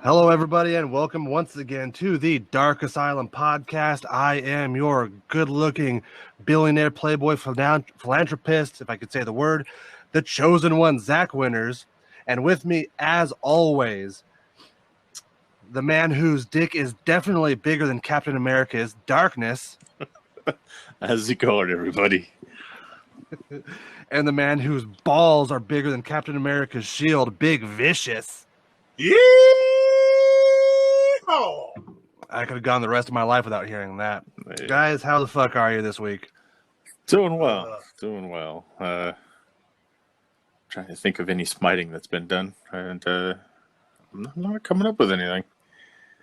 Hello, everybody, and welcome once again to the Dark Asylum podcast. I am your good-looking billionaire playboy philanthropist, if I could say the word, the chosen one, Zach Winters. And with me, as always, the man whose dick is definitely bigger than Captain America's, Darkness. How's it going, everybody? And the man whose balls are bigger than Captain America's shield, Big Vicious. Yeah. I could have gone the rest of my life without hearing that. Yeah. Guys, how the fuck are you this week? Doing well. Trying to think of any smiting that's been done, and I'm not coming up with anything.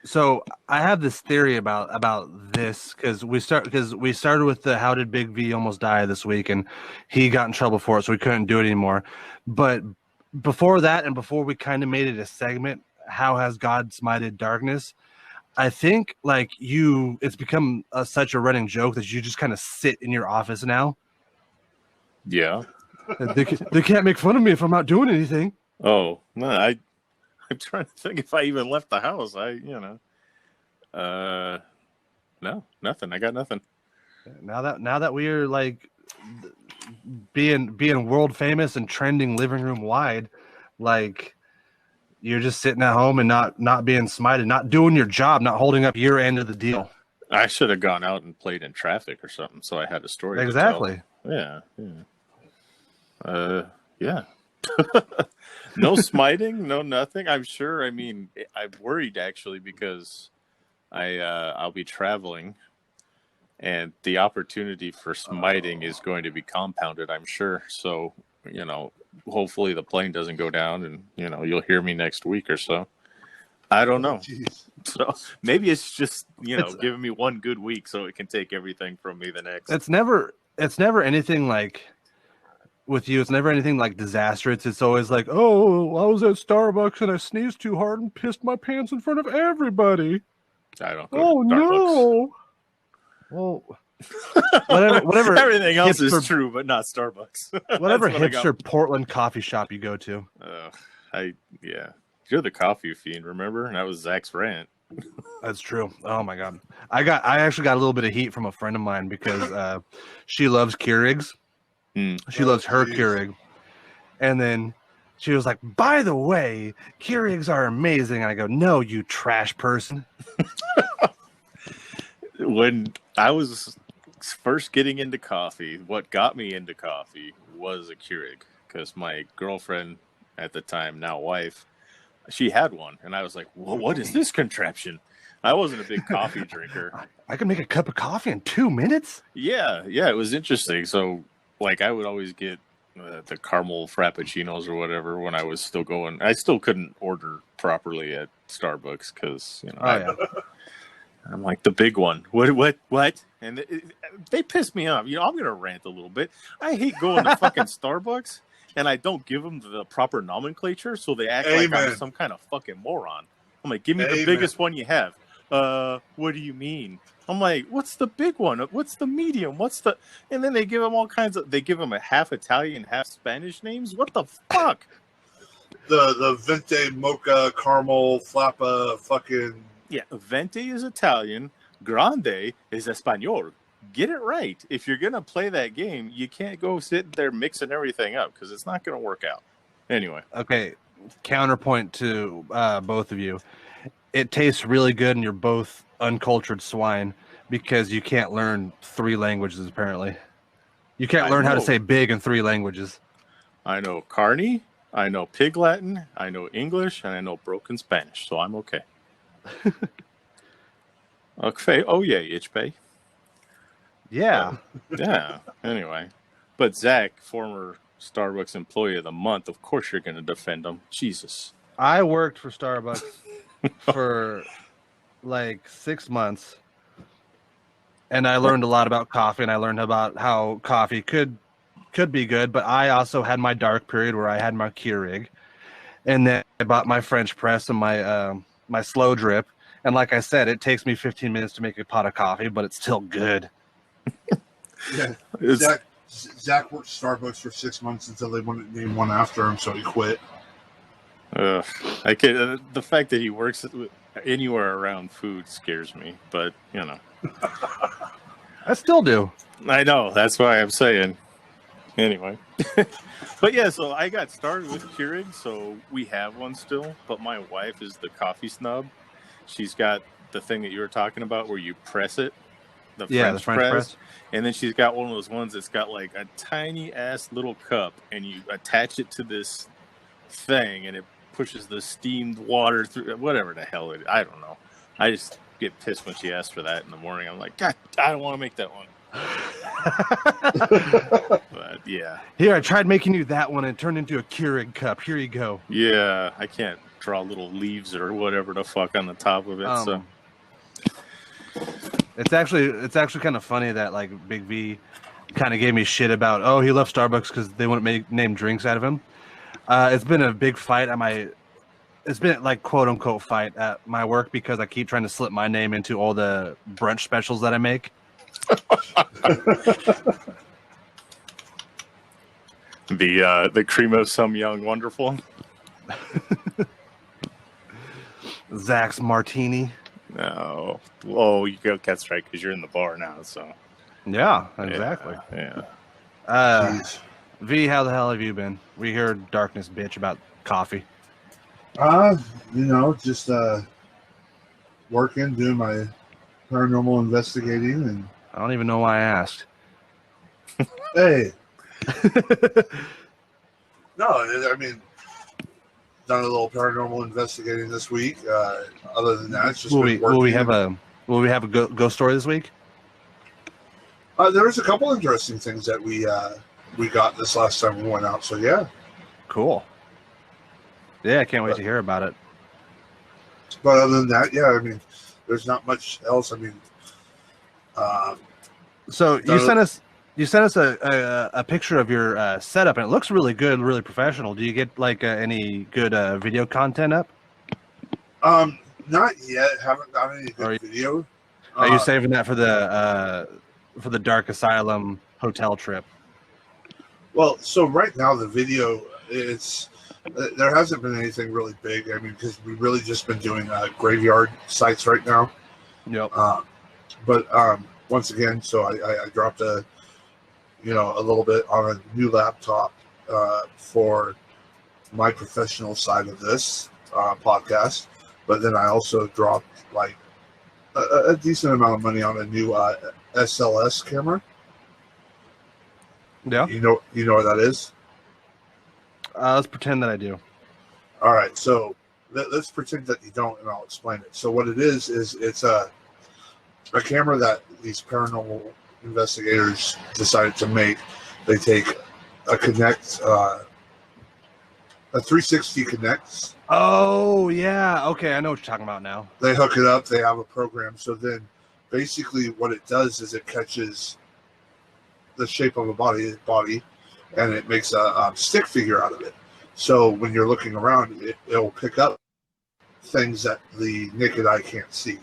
So I have this theory about this because we started with the how did Big V almost die this week, and he got in trouble for it, so we couldn't do it anymore. But before that, and before we kind of made it a segment, how has God smited darkness? I think it's become such a running joke that you just kind of sit in your office now. Yeah. They can't make fun of me if I'm not doing anything. Oh no, I'm trying to think if I even left the house. No, nothing. I got nothing. Now that we are like being world famous and trending living room wide, like you're just sitting at home and not being smited, not doing your job, not holding up your end of the deal. I should have gone out and played in traffic or something, so I had a story. Exactly. To tell. Yeah. No smiting, no nothing. I'm sure. I mean, I'm worried actually because I'll be traveling, and the opportunity for smiting is going to be compounded, I'm sure. So, hopefully the plane doesn't go down, and you'll hear me next week or so. I don't know. So maybe it's just giving me one good week so it can take everything from me the next. It's never anything like. With you, it's never anything like disastrous. It's always like, oh, I was at Starbucks and I sneezed too hard and pissed my pants in front of everybody. I don't go to Starbucks. No. Well, whatever. Everything else hipster, is true, but not Starbucks. Whatever hipster Portland coffee shop you go to. You're the coffee fiend, remember? And that was Zach's rant. That's true. Oh my god, I actually got a little bit of heat from a friend of mine because she loves Keurigs. She loves her Keurig. And then she was like, by the way, Keurigs are amazing. And I go, no, you trash person. When I was first getting into coffee, what got me into coffee was a Keurig. Because my girlfriend at the time, now wife, she had one. And I was like, well, what is this contraption? I wasn't a big coffee drinker. I can make a cup of coffee in 2 minutes? Yeah, it was interesting. So I would always get the caramel frappuccinos or whatever when I was still going. I still couldn't order properly at Starbucks because I'm like the big one. What? And they piss me off. I'm gonna rant a little bit. I hate going to fucking Starbucks and I don't give them the proper nomenclature, so they act like I'm some kind of fucking moron. I'm like, give me the biggest one you have. What do you mean? I'm like, what's the big one? What's the medium? And then they give them all kinds of. They give them a half Italian, half Spanish names. What the fuck? The Venti Mocha Caramel Flappa fucking. Yeah, Venti is Italian. Grande is Espanol. Get it right. If you're gonna play that game, you can't go sit there mixing everything up because it's not gonna work out. Anyway. Okay. Counterpoint to both of you. It tastes really good, and you're both uncultured swine because you can't learn 3 languages. Apparently, you can't learn how to say big in 3 languages. I know Carney, I know Pig Latin, I know English, and I know broken Spanish, so I'm okay. Okay. Oh yeah, Itchpay. Yeah. Yeah. Anyway, but Zach, former Starbucks Employee of the Month, of course you're going to defend him. Jesus. I worked for Starbucks for like 6 months, and I learned a lot about coffee, and I learned about how coffee could be good, but I also had my dark period where I had my Keurig, and then I bought my French press and my slow drip, and like I said, it takes me 15 minutes to make a pot of coffee, but it's still good. Yeah, Zach worked Starbucks for 6 months until they wanted to name one after him, so he quit. I can the fact that he works anywhere around food scares me, but you know. I still do. I know, that's why I'm saying. Anyway. But yeah, so I got started with Keurig, so we have one still, but my wife is the coffee snub. She's got the thing that you were talking about where you press it, the French press. And then she's got one of those ones that's got like a tiny ass little cup, and you attach it to this thing, and it pushes the steamed water through, whatever the hell it is. I don't know. I just get pissed when she asks for that in the morning. I'm like, God, I don't want to make that one. But yeah. Here, I tried making you that one and it turned into a Keurig cup. Here you go. Yeah, I can't draw little leaves or whatever the fuck on the top of it. So it's actually kind of funny that like Big V kind of gave me shit about he left Starbucks because they wouldn't name drinks out of him. It's been a big fight at it's been like quote unquote fight at my work because I keep trying to slip my name into all the brunch specials that I make. The cream of some young wonderful. Zach's Martini. No. Oh, you go. That's right, because you're in the bar now. So. Yeah, exactly. Yeah. V, how the hell have you been? We heard darkness bitch about coffee. Just working, doing my paranormal investigating, and I don't even know why I asked. Hey. No, I mean, done a little paranormal investigating this week. Other than that, it's just will we have a ghost story this week? There was a couple interesting things that we got this last time we went out. So yeah, cool. Yeah, I can't wait to hear about it. But other than that, yeah, I mean, there's not much else. I mean, so you sent us a picture of your setup, and it looks really good, really professional. Do you get like any good video content up? Not yet. Haven't got any good video. Are you saving that for the Dark Asylum hotel trip? Well, so right now the video there hasn't been anything really big. I mean, because we've really just been doing graveyard sites right now. Yep. But once again, so I dropped a little bit on a new laptop for my professional side of this podcast. But then I also dropped like a decent amount of money on a new SLS camera. Yeah. You know what that is? Let's pretend that I do. All right. So let's pretend that you don't, and I'll explain it. So what it is it's a camera that these paranormal investigators decided to make. They take a Connect, a 360 Connects. Oh yeah, okay, I know what you're talking about now. They hook it up. They have a program. So then, basically, what it does is it catches the shape of a body, and it makes a stick figure out of it. So when you're looking around, it'll pick up things that the naked eye can't see.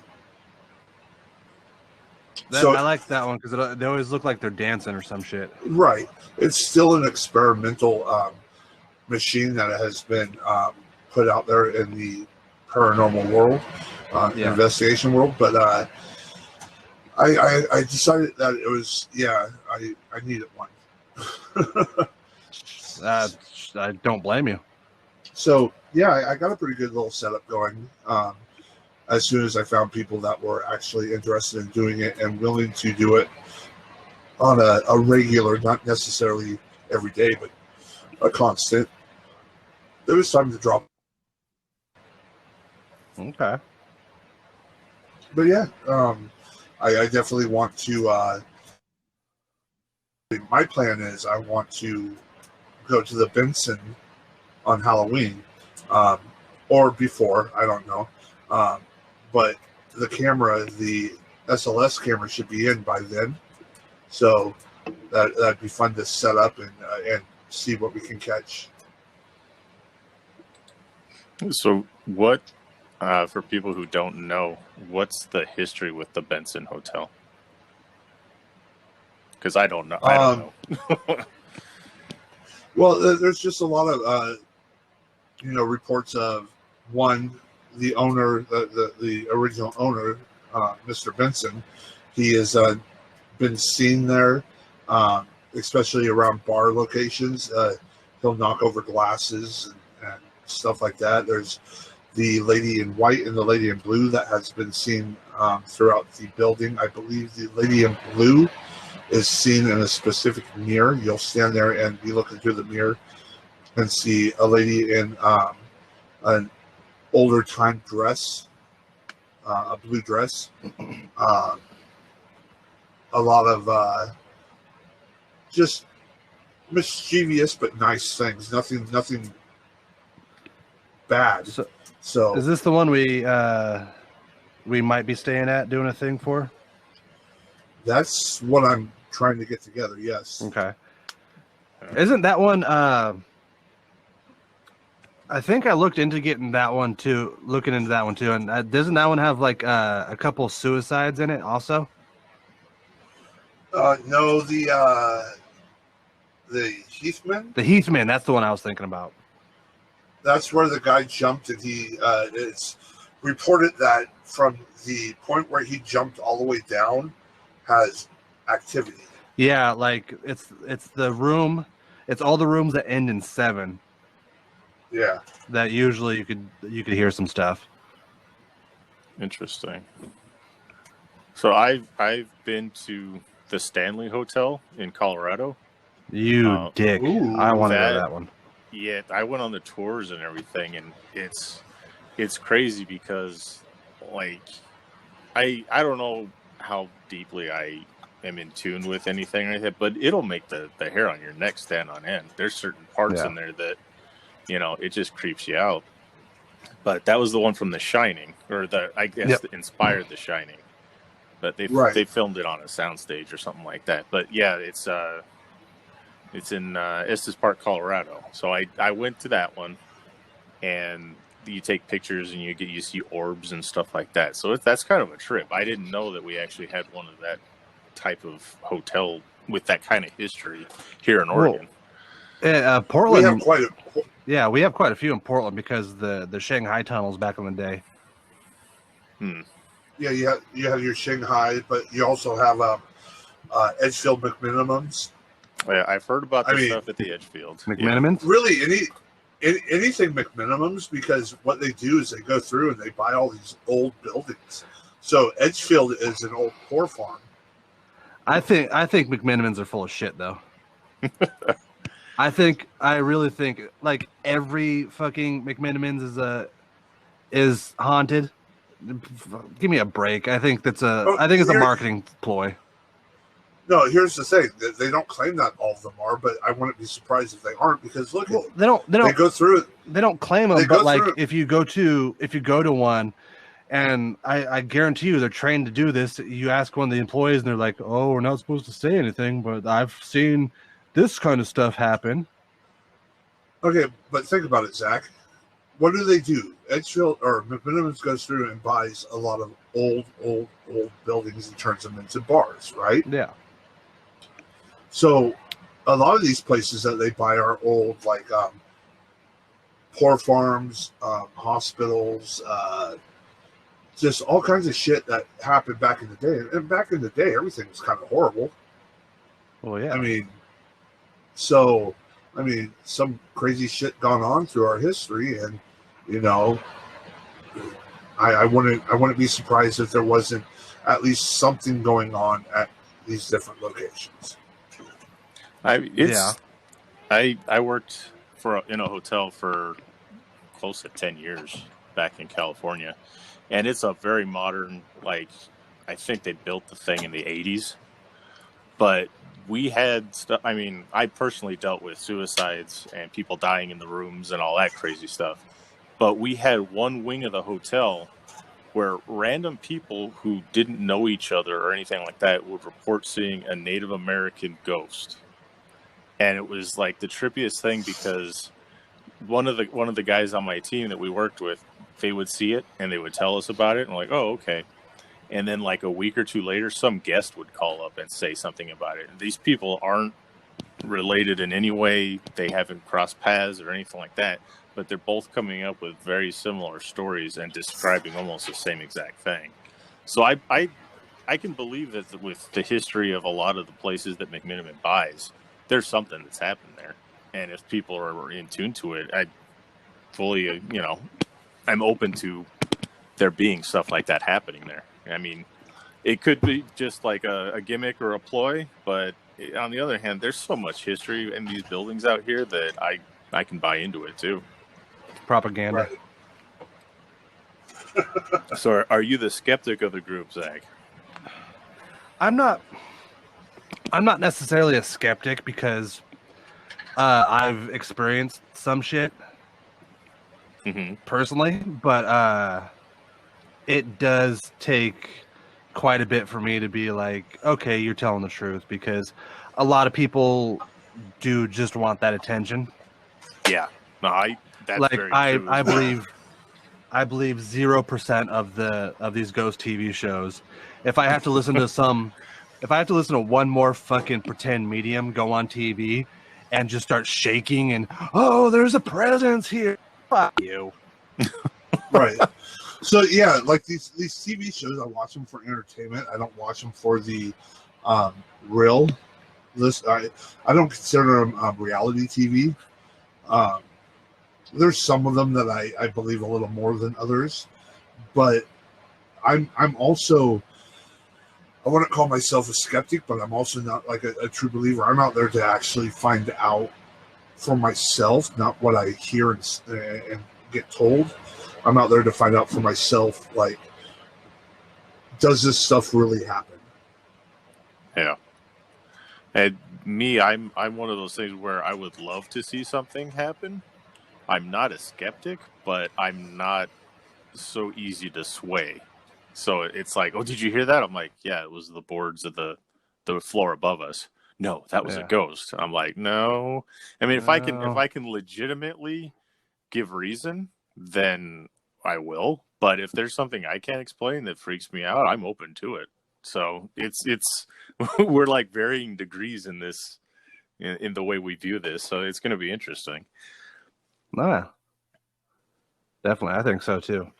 I like that one because they always look like they're dancing or some shit. Right. It's still an experimental machine that has been put out there in the paranormal world, investigation world. But I decided that it was, I needed one. I don't blame you. So, I got a pretty good little setup going. As soon as I found people that were actually interested in doing it and willing to do it on a regular, not necessarily every day, but a constant, it was time to drop. Okay. But I definitely want to. My plan is I want to go to the Benson on Halloween, or before, I don't know. But the camera, the SLS camera, should be in by then, so that'd be fun to set up and see what we can catch. So, what for people who don't know, what's the history with the Benson Hotel? Because I don't know. I don't know. Well, there's just a lot of reports of the owner, the original owner, Mr. Benson. He has been seen there, especially around bar locations. He'll knock over glasses and stuff like that. There's the lady in white and the lady in blue that has been seen throughout the building. I believe the lady in blue is seen in a specific mirror. You'll stand there and be looking through the mirror and see a lady in an older time dress, a blue dress. A lot of just mischievous but nice things. Nothing bad. So is this the one we might be staying at doing a thing for? That's what I'm trying to get together. Yes. Okay. Isn't that one? I think I looked into getting that one too. Looking into that one too, and doesn't that one have like a couple suicides in it also? No, the Heathman. The Heathman. That's the one I was thinking about. That's where the guy jumped, and it's reported that from the point where he jumped all the way down has activity. Yeah, like it's the room. It's all the rooms that end in 7. Yeah. That usually you could hear some stuff. Interesting. So I've been to the Stanley Hotel in Colorado. You dick. Ooh, I want to go to that one. Yeah, I went on the tours and everything, and it's crazy because, like, I don't know how deeply I am in tune with anything like that, but it'll make the hair on your neck stand on end. There's certain parts in there that, it just creeps you out. But that was the one from The Shining, or I guess inspired The Shining. But they filmed it on a soundstage or something like that. But yeah, it's in Estes Park, Colorado. So I went to that one, and you take pictures and you see orbs and stuff like that. So that's kind of a trip. I didn't know that we actually had one of that type of hotel with that kind of history here in Oregon. Portland. We have quite a few in Portland because the Shanghai tunnels back in the day. Yeah, you have your Shanghai, but you also have Edgefield McMinimums. Yeah, I've heard about this stuff at the Edgefield. McMinimums? Yeah. Really, anything McMinimums, because what they do is they go through and they buy all these old buildings. So Edgefield is an old poor farm. I think McMinimans are full of shit, though. I really think like every fucking McMinimans is haunted. Give me a break. I think it's a marketing ploy. No, here's the thing: they don't claim that all of them are, but I wouldn't be surprised if they aren't, because look, they don't. They go through it. They don't claim them, but like if you go to one, and I guarantee you they're trained to do this. You ask one of the employees, and they're like, "Oh, we're not supposed to say anything, but I've seen this kind of stuff happen." Okay, but think about it, Zach. What do? Edgefield or McMinimans goes through and buys a lot of old buildings and turns them into bars, right? Yeah. So a lot of these places that they buy are old, like poor farms, hospitals, just all kinds of shit that happened back in the day. And back in the day, everything was kind of horrible. Well, yeah. I mean, some crazy shit gone on through our history, and I wouldn't be surprised if there wasn't at least something going on at these different locations. I worked in a hotel for close to 10 years back in California, and it's a very modern, like, I think they built the thing in the 80s, but we had stuff. I mean, I personally dealt with suicides and people dying in the rooms and all that crazy stuff, but we had one wing of the hotel where random people who didn't know each other or anything like that would report seeing a Native American ghost. And it was like the trippiest thing, because one of the guys on my team that we worked with, they would see it and they would tell us about it, and like, oh, okay. And then like a week or two later, some guest would call up and say something about it. And these people aren't related in any way. They haven't crossed paths or anything like that. but they're both coming up with very similar stories and describing almost the same exact thing. So I can believe that with the history of a lot of the places that McMiniman buys, there's something that's happened there. And if people are in tune to it, I fully, I'm open to there being stuff like that happening there. I mean, it could be just like a gimmick or a ploy, but on the other hand, there's so much history in these buildings out here that I can buy into it too. Propaganda. Right. So are you the skeptic of the group, Zach? I'm not necessarily a skeptic because I've experienced some shit personally, but it does take quite a bit for me to be like, okay, you're telling the truth, because a lot of people do just want that attention. Yeah, no, that's like very true. I believe 0% of these ghost TV shows. If I have to listen to one more fucking pretend medium go on TV and just start shaking and, oh, there's a presence here. Fuck you. Right. So yeah, like these TV shows, I watch them for entertainment. I don't watch them for the real. I don't consider them reality TV. There's some of them that I believe a little more than others, but I'm also, I wouldn't call myself a skeptic, but I'm also not like a true believer. I'm out there to actually find out for myself, not what I hear and get told. I'm out there to find out for myself, like, does this stuff really happen? Yeah. And me, I'm one of those things where I would love to see something happen. I'm not a skeptic, but I'm not so easy to sway. So it's like, oh, did you hear that? I'm like, yeah, it was the boards of the floor above us. No, that was a ghost. I'm like, no. I mean, if I can legitimately give reason, then I will. But if there's something I can't explain that freaks me out, I'm open to it. So it's we're like varying degrees in this, in the way we view this. So it's going to be interesting. Definitely, I think so too.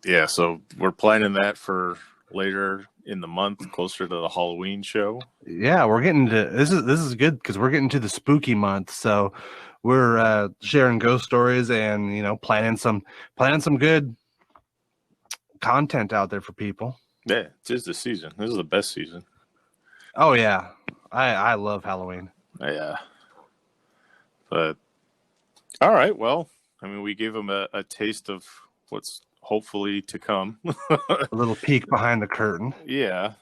Yeah, so we're planning that for later in the month, closer to the Halloween show. Yeah, we're getting to this is good because we're getting to the spooky month. So we're sharing ghost stories and planning some good content out there for people. Yeah, it is the season. This is the best season. Oh yeah, I love Halloween. Yeah, but all right. Well, I mean, we gave them a taste of what's hopefully to come. A little peek behind the curtain. Yeah.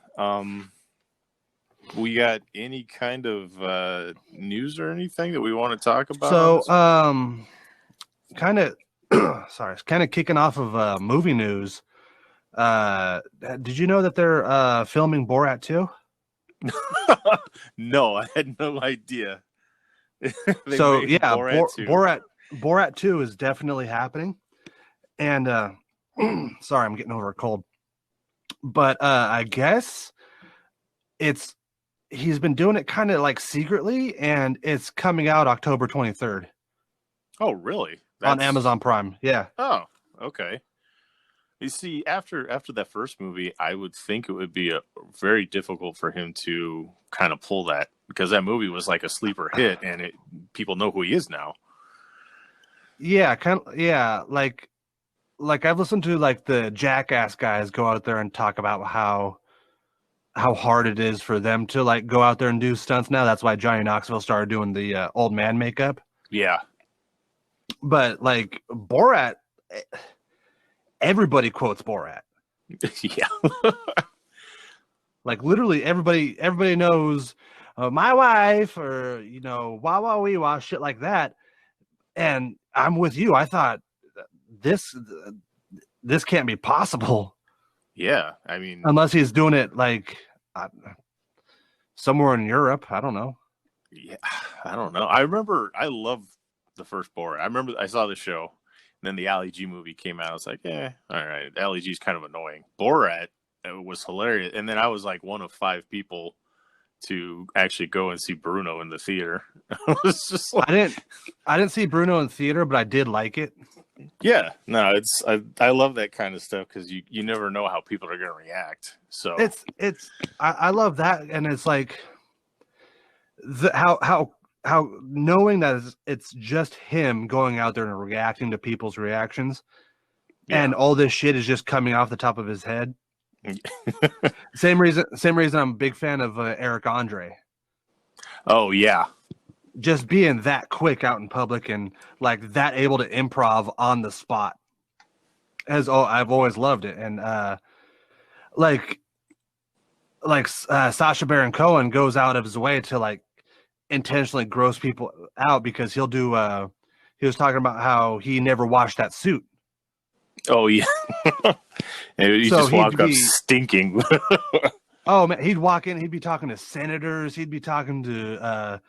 We got any kind of news or anything that we want to talk about? So, kind of, kind of kicking off of movie news. Did you know that they're filming Borat 2? No, I had no idea. So yeah, Borat 2 is definitely happening. And sorry, I'm getting over a cold. But I guess he's been doing it kind of like secretly, and it's coming out October 23rd. Oh, really? On Amazon Prime. Yeah. Oh, okay. You see, after that first movie, I would think it would be very difficult for him to kind of pull that, because that movie was like a sleeper hit, and people know who he is now. Yeah, like I've listened to like the Jackass guys go out there and talk about how hard it is for them to like go out there and do stunts now. That's why Johnny Knoxville started doing the old man makeup. Yeah. But like Borat, everybody quotes Borat. Yeah. Like literally everybody knows my wife, or wah wah wee wah, shit like that. And I'm with you. I thought this can't be possible. Yeah, I mean, unless he's doing it like somewhere in Europe. I don't know. Yeah, I don't know. I love the first Borat. I remember I saw the show, and then the Ali G movie came out. I was like, all right, Ali G's kind of annoying. Borat was hilarious, and then I was like one of 5 people to actually go and see Bruno in the theater. It was just like, I didn't see Bruno in theater, but I did like it. Yeah, no, I love that kind of stuff because you never know how people are going to react. So I love that, and it's like how knowing that it's just him going out there and reacting to people's reactions, and all this shit is just coming off the top of his head. Same reason I'm a big fan of Eric Andre. Oh yeah. Just being that quick out in public and like that able to improv on the spot. I've always loved it. And Sacha Baron Cohen goes out of his way to like intentionally gross people out because he'll do he was talking about how he never washed that suit. Oh yeah. And he just walked up stinking. Oh man, he'd walk in, he'd be talking to senators, he'd be talking to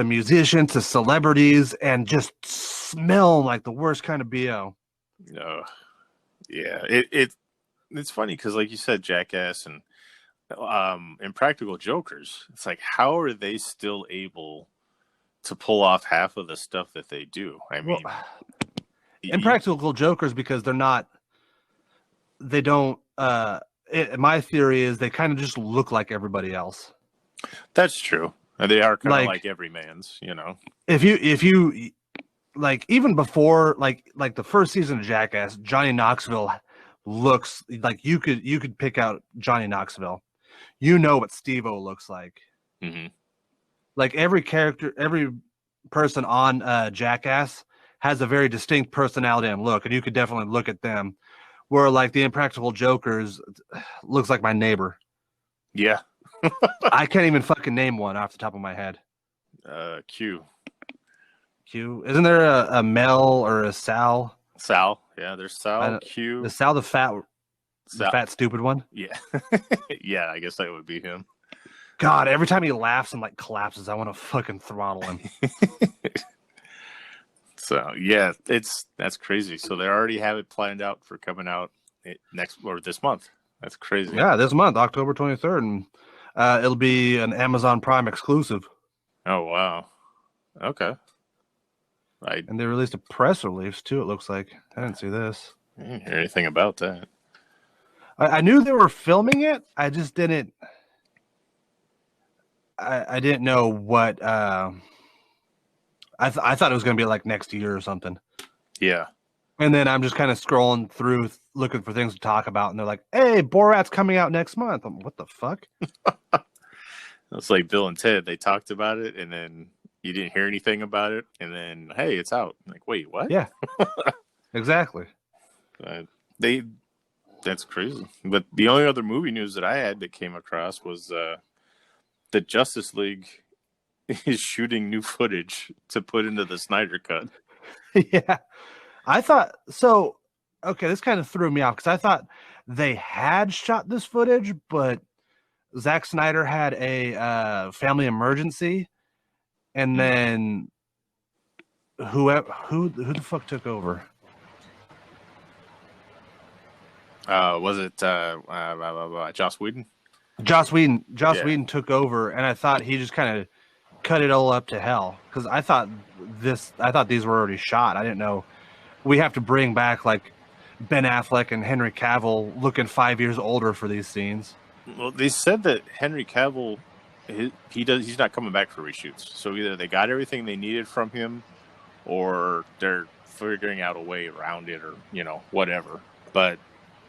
musicians, to celebrities, and just smell like the worst kind of BO. Yeah, it's funny because, like you said, Jackass and Impractical Jokers. It's like, how are they still able to pull off half of the stuff that they do? I mean, Impractical Jokers because they don't. My theory is they kind of just look like everybody else. That's true. They are kind of like everyman's, you know. If you like, even before like the first season of Jackass, Johnny Knoxville looks like you could pick out Johnny Knoxville. You know what Steve-O looks like. Mm-hmm. Like every person on Jackass has a very distinct personality and look, and you could definitely look at them. Where like the Impractical Jokers looks like my neighbor. Yeah. I can't even fucking name one off the top of my head. Q. Isn't there a Mel or a Sal? Sal. Yeah, there's Sal. Q. The Sal, the fat stupid one. Yeah. Yeah, I guess that would be him. God, every time he laughs and like collapses, I want to fucking throttle him. So yeah, that's crazy. So they already have it planned out for coming out this month. That's crazy. Yeah, this month, October 23rd, and it'll be an Amazon Prime exclusive. Oh wow, okay. And they released a press release too. It looks like I didn't see this. I didn't hear anything about that. I knew they were filming it. I just didn't. I didn't know what. I thought it was going to be like next year or something. Yeah. And then I'm just kind of scrolling through looking for things to talk about. And they're like, hey, Borat's coming out next month. I'm, what the fuck? It's like Bill and Ted. They talked about it and then you didn't hear anything about it. And then, hey, it's out. I'm like, wait, what? Yeah, exactly. That's crazy. But the only other movie news that I had that came across was the Justice League is shooting new footage to put into the Snyder Cut. Yeah. I thought so. Okay, this kind of threw me off because I thought they had shot this footage, but Zack Snyder had a family emergency, and then who the fuck took over? Was it Joss Whedon? Joss Whedon took over, and I thought he just kind of cut it all up to hell because I thought these were already shot. I didn't know we have to bring back like Ben Affleck and Henry Cavill looking 5 years older for these scenes. Well, they said that Henry Cavill, he's not coming back for reshoots. So either they got everything they needed from him, or they're figuring out a way around it, or whatever. But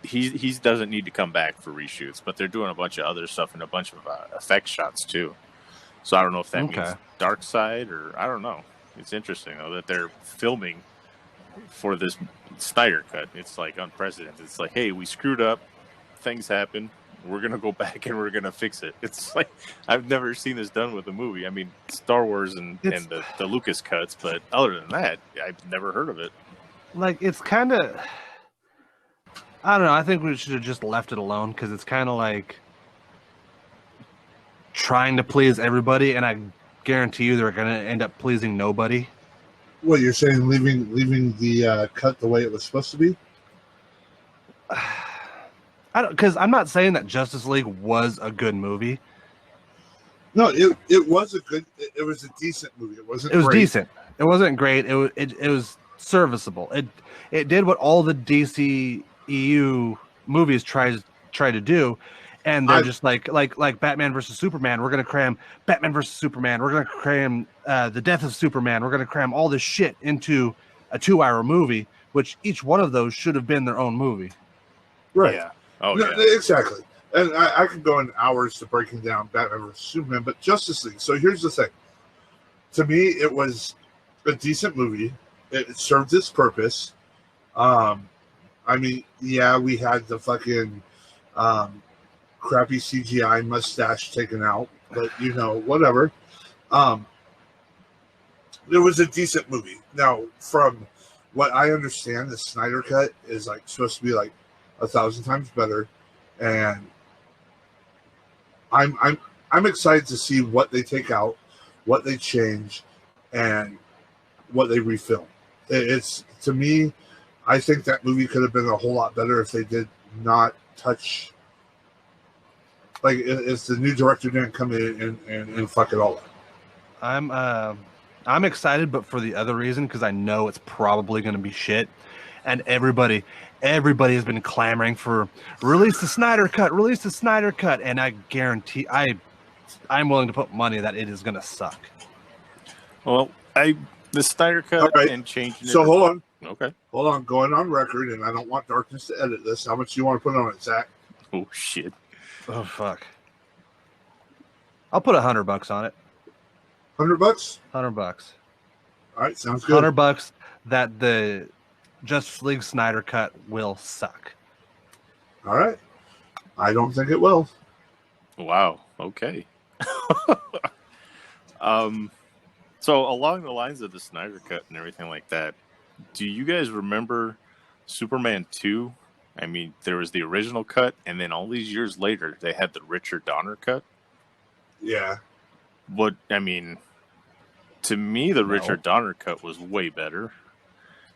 he doesn't need to come back for reshoots. But they're doing a bunch of other stuff and a bunch of effect shots too. So I don't know if that means Dark Side or I don't know. It's interesting though that they're filming for this Snyder Cut. It's like unprecedented. It's like, hey, we screwed up. Things happen. We're gonna go back and we're gonna fix it. It's like I've never seen this done with a movie. I mean, Star Wars and the Lucas cuts, but other than that, I've never heard of it. Like it's kind of, I don't know. I think we should have just left it alone because it's kind of like trying to please everybody, and I guarantee you they're going to end up pleasing nobody. What you're saying, leaving the cut the way it was supposed to be? Because I'm not saying that Justice League was a good movie. No, it was it was a decent movie. It wasn't. It was great. decent. It wasn't great. It was serviceable. It did what all the DC EU movies try to do, and they're just like Batman versus Superman. We're gonna cram Batman versus Superman. We're gonna cram the death of Superman. We're gonna cram all this shit into a 2-hour movie, which each one of those should have been their own movie. Right. Yeah. Oh, no, yeah. Exactly. And I could go in hours to breaking down Batman vs. Superman, but Justice League. So here's the thing. To me, it was a decent movie. It served its purpose. I mean, yeah, we had the fucking crappy CGI mustache taken out, but whatever. It was a decent movie. Now, from what I understand, the Snyder Cut is like supposed to be like 1,000 times better, and I'm excited to see what they take out, what they change, and what they refilm. It's, to me, I think that movie could have been a whole lot better if they did not touch, like, if the new director didn't come in and fuck it all up. I'm excited, but for the other reason, because I know it's probably going to be shit, and everybody has been clamoring for release the Snyder Cut, and I guarantee I'm willing to put money that it is going to suck. Well, the Snyder Cut and changing it. So hold on. Okay. Hold on. Going on record, and I don't want Darkness to edit this. How much do you want to put on it, Zach? Oh, shit. Oh, fuck. I'll put $100 on it. $100? $100. All right, sounds good. $100 that the Justice League Snyder Cut will suck. All right. I don't think it will. Wow. Okay. So along the lines of the Snyder Cut and everything like that, do you guys remember Superman 2? I mean, there was the original cut, and then all these years later, they had the Richard Donner cut. Yeah. What, I mean, to me, the Richard Donner cut was way better,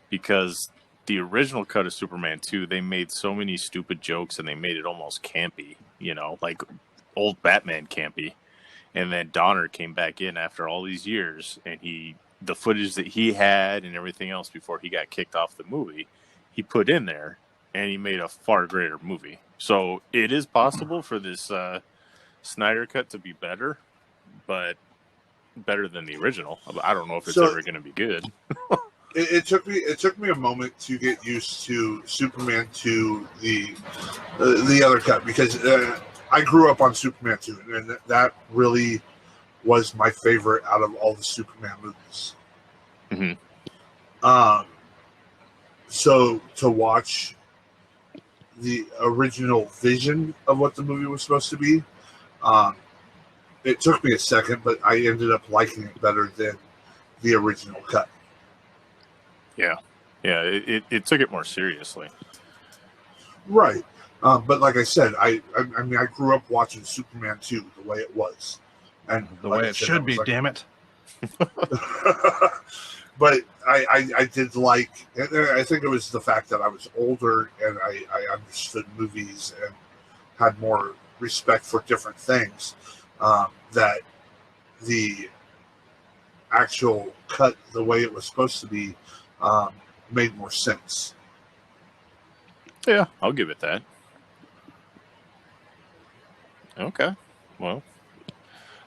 because the original cut of Superman 2, they made so many stupid jokes, and they made it almost campy, like old Batman campy. And then Donner came back in after all these years, and the footage that he had and everything else before he got kicked off the movie, he put in there, and he made a far greater movie. So it is possible for this Snyder Cut to be better, but better than the original. I don't know if it's ever going to be good. It took me a moment to get used to Superman 2, the other cut, because I grew up on Superman 2, and that really was my favorite out of all the Superman movies. Mm-hmm. So to watch the original vision of what the movie was supposed to be, it took me a second, but I ended up liking it better than the original cut. Yeah, it took it more seriously. Right. But like I said, I mean, I grew up watching Superman 2 the way it was. And the way it should be, damn it. But I did like, and I think it was the fact that I was older and I understood movies and had more respect for different things, that the actual cut, the way it was supposed to be, made more sense. Yeah, I'll give it that. Okay, well,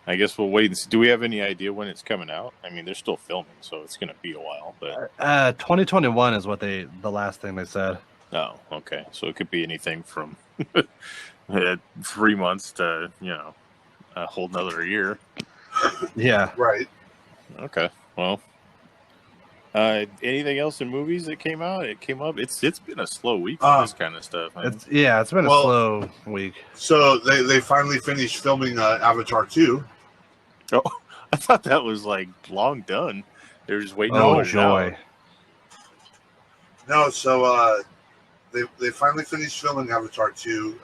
I guess we'll wait and see. Do we have any idea when it's coming out? I mean, they're still filming, so it's going to be a while. But 2021 is what the last thing they said. Oh, okay. So it could be anything from 3 months to a whole nother year. Yeah. Right. Okay. Well, anything else in movies that came out? It came up. It's been a slow week for this kind of stuff. It's been a slow week. So they finally finished filming Avatar 2. Oh, I thought that was like long done. They're just waiting. Oh joy! No, so they finally finished filming Avatar 2.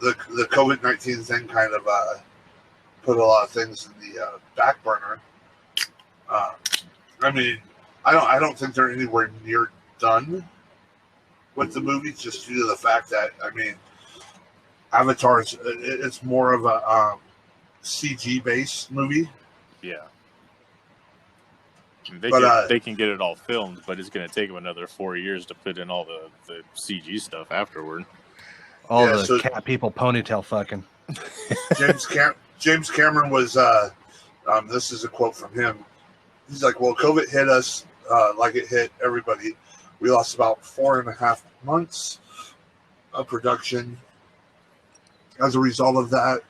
The COVID-19 thing kind of put a lot of things in the back burner. I mean, I don't think they're anywhere near done with the movie, just due to the fact that, I mean, Avatar it's more of a CG based movie. Yeah. They can get it all filmed, but it's going to take them another 4 years to put in all the CG stuff afterward. All the cat people ponytail fucking. James Cameron was. This is a quote from him. He's like, "Well, COVID hit us like it hit everybody. We lost about 4.5 months of production. As a result of that,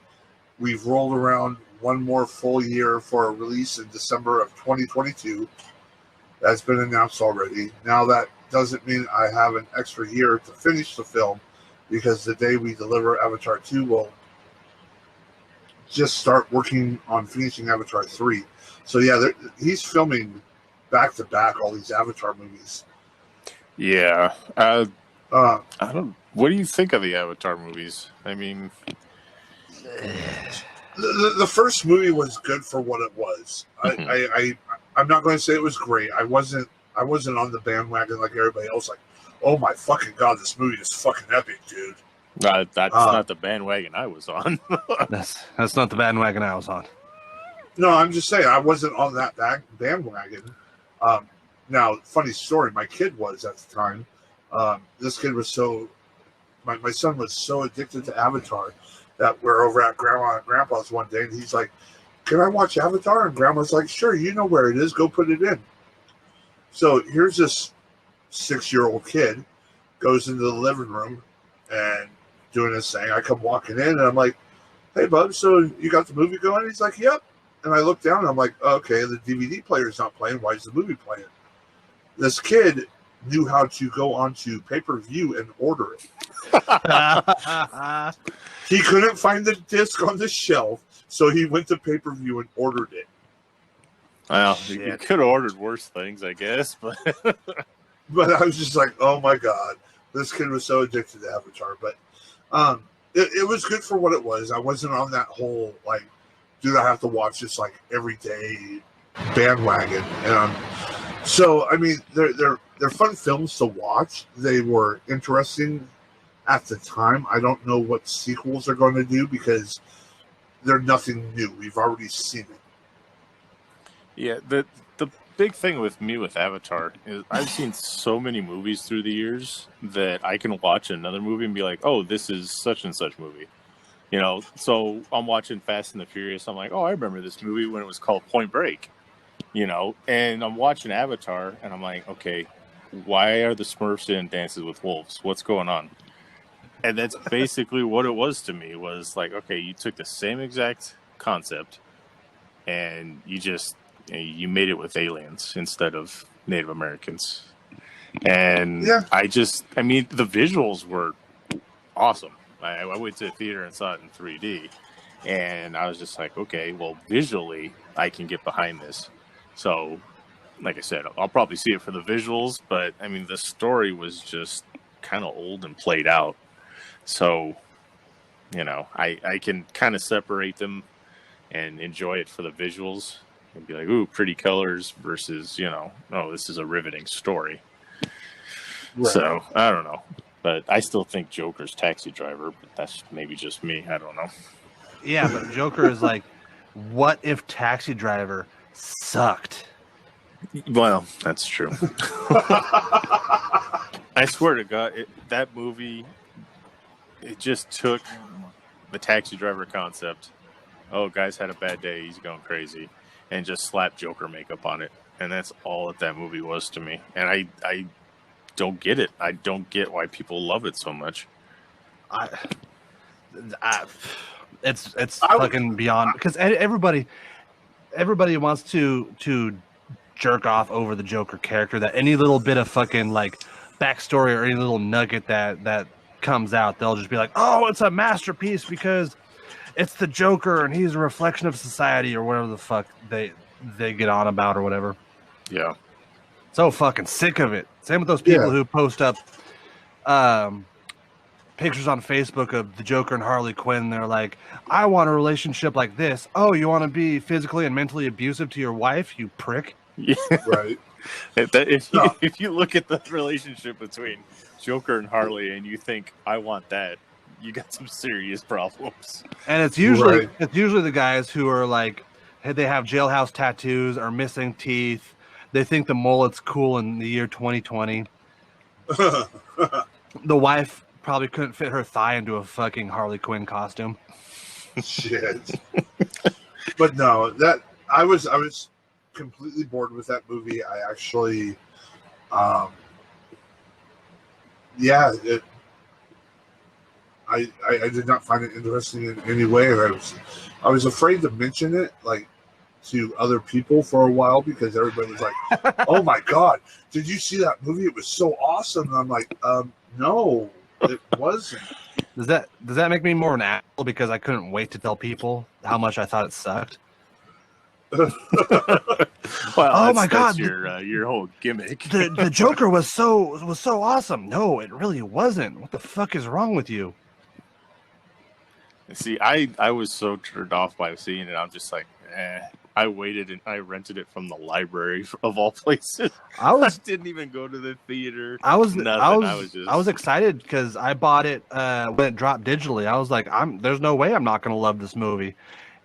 we've rolled around one more full year for a release in December of 2022. That's been announced already. Now that doesn't mean I have an extra year to finish the film, because the day we deliver Avatar 2, we'll just start working on finishing Avatar 3. So yeah, he's filming back to back all these Avatar movies. Yeah. I don't. What do you think of the Avatar movies? I mean, the first movie was good for what it was. Mm-hmm. I'm not going to say it was great. I wasn't on the bandwagon like everybody else. Like, oh my fucking god, this movie is fucking epic, dude. That's not the bandwagon I was on. that's not the bandwagon I was on. No, I'm just saying I wasn't on that bandwagon. Now, funny story, my kid was at the time. This kid was my son was so addicted to Avatar that we're over at Grandma and Grandpa's one day, and he's like, "Can I watch Avatar?" And Grandma's like, "Sure, you know where it is. Go put it in." So here's this 6-year-old kid goes into the living room and doing his thing. I come walking in, and I'm like, "Hey, bub, so you got the movie going?" He's like, "Yep." And I look down, and I'm like, "Okay, the DVD player's not playing. Why is the movie playing?" This kid knew how to go onto pay-per-view and order it. He couldn't find the disc on the shelf, so he went to pay-per-view and ordered it. Well, you could have ordered worse things, I guess, but but I was just like, oh my god, this kid was so addicted to Avatar. But it was good for what it was. I wasn't on that whole like, dude, I have to watch this like every day bandwagon. So I mean, they're fun films to watch. They were interesting at the time. I don't know what sequels are going to do because they're nothing new. We've already seen it. Yeah, the big thing with me with Avatar is I've seen so many movies through the years that I can watch another movie and be like, oh, this is such and such movie. You know, so I'm watching Fast and the Furious. I'm like, oh, I remember this movie when it was called Point Break. You know, and I'm watching Avatar, and I'm like, okay, why are the Smurfs in Dances with Wolves? What's going on? And that's basically what it was to me, was like, okay, you took the same exact concept, and you made it with aliens instead of Native Americans. And yeah. I mean, the visuals were awesome. I went to the theater and saw it in 3D, and I was just like, okay, well, visually, I can get behind this. So, like I said, I'll probably see it for the visuals, but I mean, the story was just kind of old and played out. So, you know, I can kind of separate them and enjoy it for the visuals and be like, ooh, pretty colors versus, you know, oh, this is a riveting story. Right. So, I don't know. But I still think Joker's Taxi Driver, but that's maybe just me. I don't know. Yeah, but Joker is like, what if Taxi Driver sucked? Well, that's true. I swear to God, that movie, it just took the Taxi Driver concept. Oh, guy's had a bad day, he's going crazy, and just slapped Joker makeup on it. And that's all that movie was to me. And I don't get it. I don't get why people love it so much. It's fucking beyond, because everybody wants to jerk off over the Joker character. That any little bit of fucking like backstory or any little nugget that comes out, they'll just be like, oh, it's a masterpiece because it's the Joker and he's a reflection of society or whatever the fuck they get on about or whatever. Yeah. So fucking sick of it. Same with those people who post up pictures on Facebook of the Joker and Harley Quinn. They're like, I want a relationship like this. Oh, you want to be physically and mentally abusive to your wife, you prick? Yeah. Right. If you look at the relationship between Joker and Harley and you think, I want that, you got some serious problems. And it's usually the guys who are like, hey, they have jailhouse tattoos, are missing teeth. They think the mullet's cool in the year 2020. The wife probably couldn't fit her thigh into a fucking Harley Quinn costume. Shit. But no, that I was completely bored with that movie. I actually, I did not find it interesting in any way, and I was afraid to mention it like to other people for a while because everybody was like, "Oh my god, did you see that movie? It was so awesome." And I'm like, no, it wasn't. Does that make me more an asshole because I couldn't wait to tell people how much I thought it sucked? Well, oh my god, your whole gimmick. the Joker was so awesome. No, it really wasn't. What the fuck is wrong with you? See, I was so turned off by seeing it. I'm just like, I waited and I rented it from the library of all places. I didn't even go to the theater. I was excited because I bought it when it dropped digitally. I was like, there's no way I'm not gonna love this movie.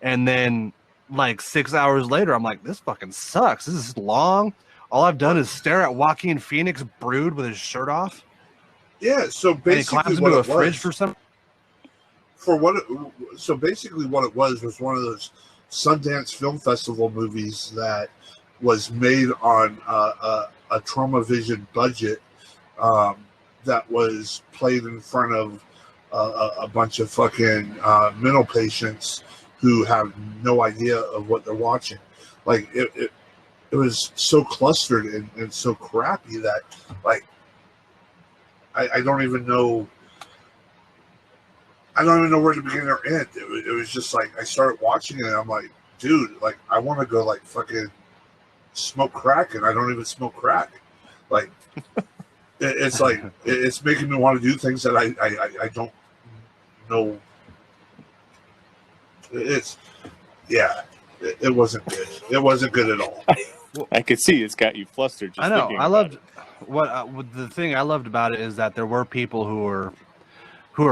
And then like 6 hours later, I'm like, this fucking sucks. This is long. All I've done is stare at Joaquin Phoenix brood with his shirt off. Yeah, so basically, and he climbs into a fridge for some. So basically, what it was one of those Sundance Film Festival movies that was made on a Trauma Vision budget that was played in front of a bunch of fucking mental patients who have no idea of what they're watching. Like it was so clustered and so crappy that like I don't even know. I don't even know where to begin or end. It was just like I started watching it and I'm like, dude, like I want to go like fucking smoke crack and I don't even smoke crack. Like it's like it's making me want to do things that I don't know. It wasn't good. It wasn't good at all. I could see it's got you flustered. Just I know. I loved the thing I loved about it is that there were people who were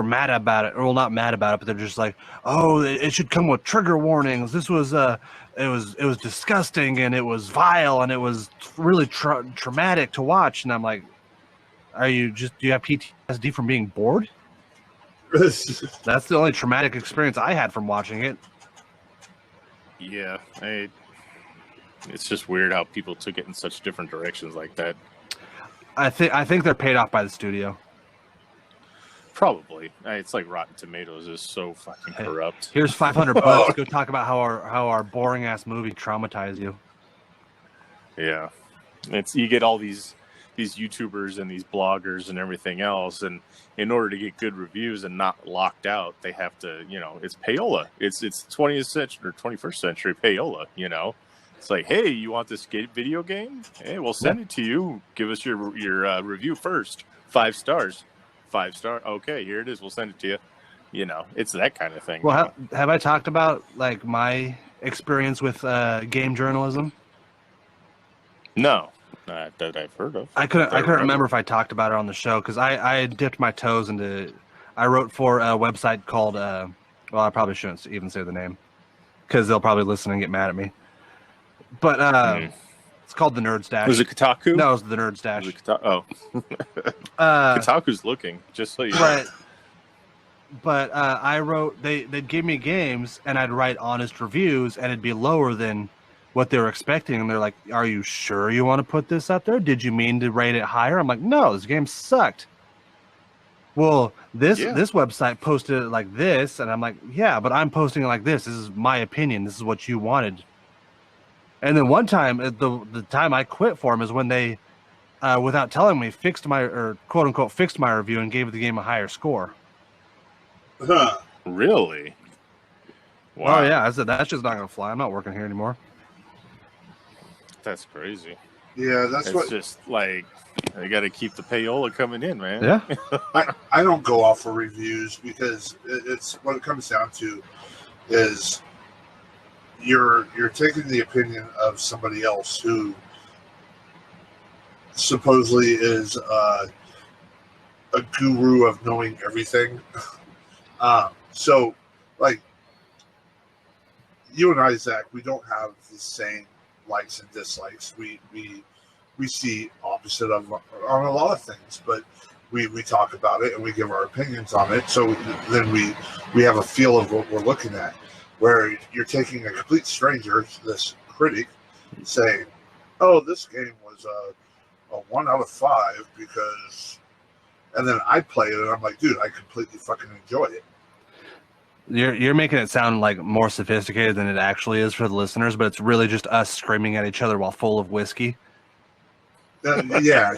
mad about it, or well, not mad about it, but they're just like, oh, it should come with trigger warnings. This was it was disgusting and it was vile and it was really traumatic to watch. And I'm like, do you have PTSD from being bored? That's the only traumatic experience I had from watching it. Yeah, it's just weird how people took it in such different directions like that. I think they're paid off by the studio. Probably. It's like Rotten Tomatoes is so fucking corrupt. Here's $500. Go talk about how our boring ass movie traumatized you. Yeah, you get all these YouTubers and these bloggers and everything else, and in order to get good reviews and not locked out, they have to, it's payola. It's 20th century or 21st century payola. It's like, hey, you want this video game? Hey, we'll send it to you. Give us your review first. 5 stars. 5 star. Okay, here it is. We'll send it to you. It's that kind of thing. Well, have I talked about like my experience with game journalism? No. That I've heard of. I couldn't remember if I talked about it on the show because I dipped my toes into. I wrote for a website called. Well, I probably shouldn't even say the name because they'll probably listen and get mad at me. But it's called the Nerd Stash. Was it Kotaku? No, it was the Nerd Stash. Kotaku's looking, just so you know. But I wrote. They'd give me games and I'd write honest reviews and it'd be lower than what they were expecting, and they're like, are you sure you want to put this up there? Did you mean to rate it higher? I'm like, no, this game sucked. Well, this website posted it like this, and I'm like, yeah, but I'm posting it like this. This is my opinion. This is what you wanted. And then one time, the time I quit for them is when they, without telling me, fixed my quote unquote fixed my review and gave the game a higher score. Really? Wow. Oh yeah, I said that's just not gonna fly. I'm not working here anymore. That's crazy. Yeah, it's just like they got to keep the payola coming in, man. Yeah. I don't go off for reviews because it's what it comes down to is you're taking the opinion of somebody else who supposedly is a guru of knowing everything, So, like, you and I, Zach, we don't have the same likes and dislikes. We see opposite of on a lot of things, but we talk about it and we give our opinions on it. So then we have a feel of what we're looking at. Where you're taking a complete stranger, this critic, saying, "Oh, this game was a 1 out of 5 because," and then I play it and I'm like, "Dude, I completely fucking enjoy it." You're making it sound like more sophisticated than it actually is for the listeners, but it's really just us screaming at each other while full of whiskey. Yeah.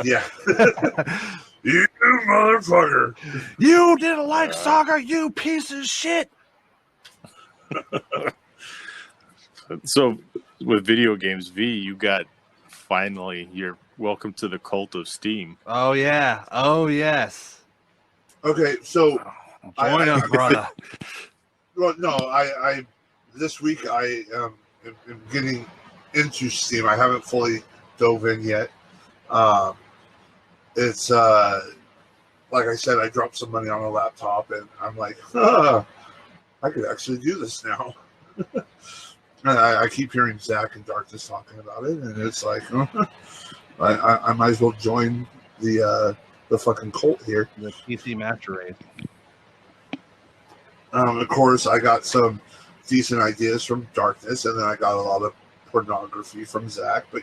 You motherfucker! You didn't like soccer, you piece of shit. So, with video games, V, you got finally your welcome to the cult of Steam. Oh yeah. Oh yes. Okay, so Join us, brother. well, no, I this week I am getting into Steam. I haven't fully dove in yet. It's like I said, I dropped some money on a laptop, and I'm like, I could actually do this now. And I keep hearing Zach and Darkness talking about it, and it's like, I might as well join the fucking cult here. The PC Master Race. Of course, I got some decent ideas from Darkness, and then I got a lot of pornography from Zach. But